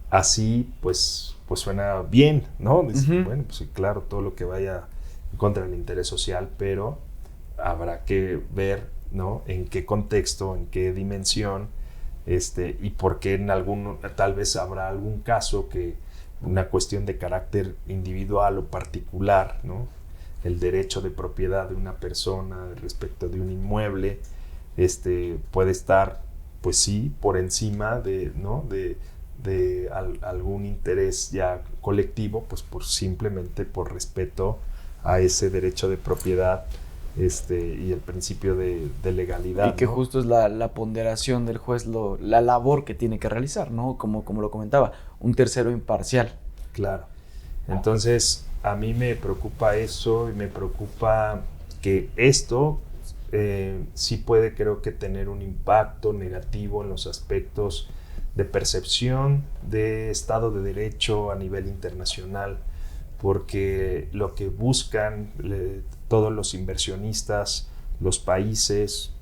S4: así, pues suena bien, ¿no? Decir, bueno, pues sí, claro, todo lo que vaya en contra del interés social, pero habrá que ver, ¿no? En qué contexto, en qué dimensión, y por qué tal vez habrá algún caso que una cuestión de carácter individual o particular, ¿no? El derecho de propiedad de una persona respecto de un inmueble, puede estar, pues sí, por encima de, ¿no? de algún interés ya colectivo, pues simplemente por respeto a ese derecho de propiedad y el principio de legalidad.
S1: Y que
S4: ¿no?
S1: justo es la ponderación del juez, la labor que tiene que realizar, ¿no? Como lo comentaba, un tercero imparcial.
S4: Claro. Entonces, a mí me preocupa eso y me preocupa que esto sí puede, creo que, tener un impacto negativo en los aspectos de percepción de Estado de Derecho a nivel internacional, porque lo que buscan todos los inversionistas, los países,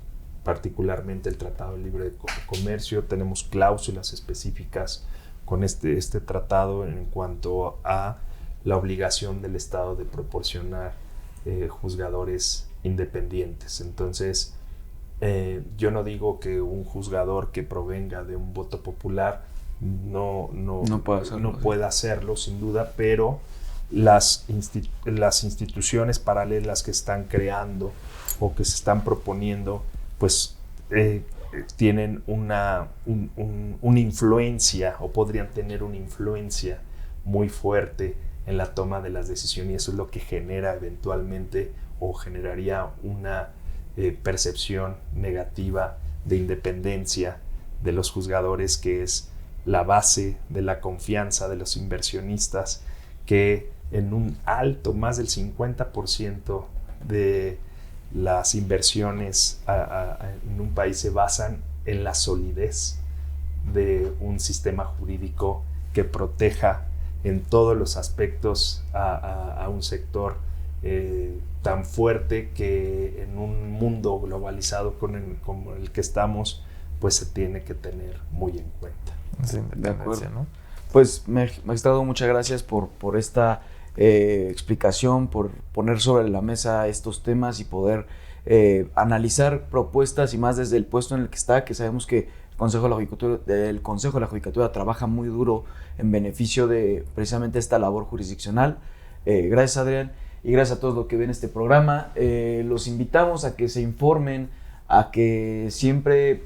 S4: particularmente el Tratado de Libre Comercio, tenemos cláusulas específicas con este tratado en cuanto a la obligación del Estado de proporcionar juzgadores independientes. Entonces, yo no digo que un juzgador que provenga de un voto popular no pueda hacerlo, sin duda, pero las instituciones paralelas que están creando o que se están proponiendo, pues tienen una influencia, o podrían tener una influencia muy fuerte en la toma de las decisiones, y eso es lo que genera eventualmente o generaría una percepción negativa de independencia de los juzgadores, que es la base de la confianza de los inversionistas, que en un alto, más del 50% de las inversiones en un país se basan en la solidez de un sistema jurídico que proteja en todos los aspectos a un sector tan fuerte, que en un mundo globalizado como el que estamos, pues se tiene que tener muy en cuenta.
S3: Sí,
S1: de acuerdo, ¿no? Pues, magistrado, muchas gracias por esta explicación, por poner sobre la mesa estos temas y poder analizar propuestas, y más desde el puesto en el que está, que sabemos que el Consejo de la Judicatura trabaja muy duro en beneficio de precisamente esta labor jurisdiccional. Gracias, Adrián, y gracias a todos los que ven este programa. Los invitamos a que se informen, a que siempre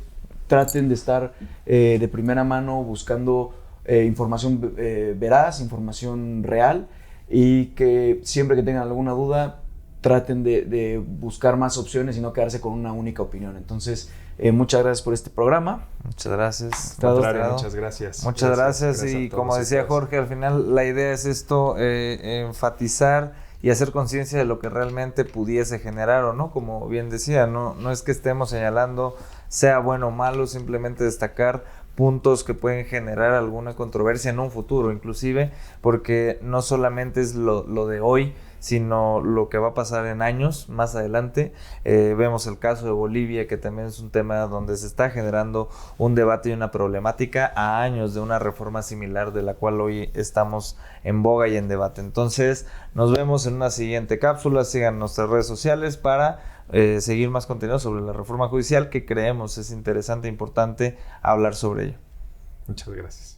S1: traten de estar de primera mano buscando información veraz, información real, y que siempre que tengan alguna duda traten de buscar más opciones y no quedarse con una única opinión. Entonces, muchas gracias por este programa.
S3: Muchas gracias.
S4: Muchas gracias.
S3: Muchas gracias. Y como decía Jorge, al final la idea es esto, enfatizar y hacer conciencia de lo que realmente pudiese generar o no. Como bien decía, no es que estemos señalando sea bueno o malo, simplemente destacar puntos que pueden generar alguna controversia en un futuro, inclusive, porque no solamente es lo de hoy, sino lo que va a pasar en años más adelante. Vemos el caso de Bolivia, que también es un tema donde se está generando un debate y una problemática a años de una reforma similar de la cual hoy estamos en boga y en debate. Entonces, nos vemos en una siguiente cápsula. Sigan nuestras redes sociales para seguir más contenido sobre la reforma judicial, que creemos es interesante e importante hablar sobre ello.
S4: Muchas gracias.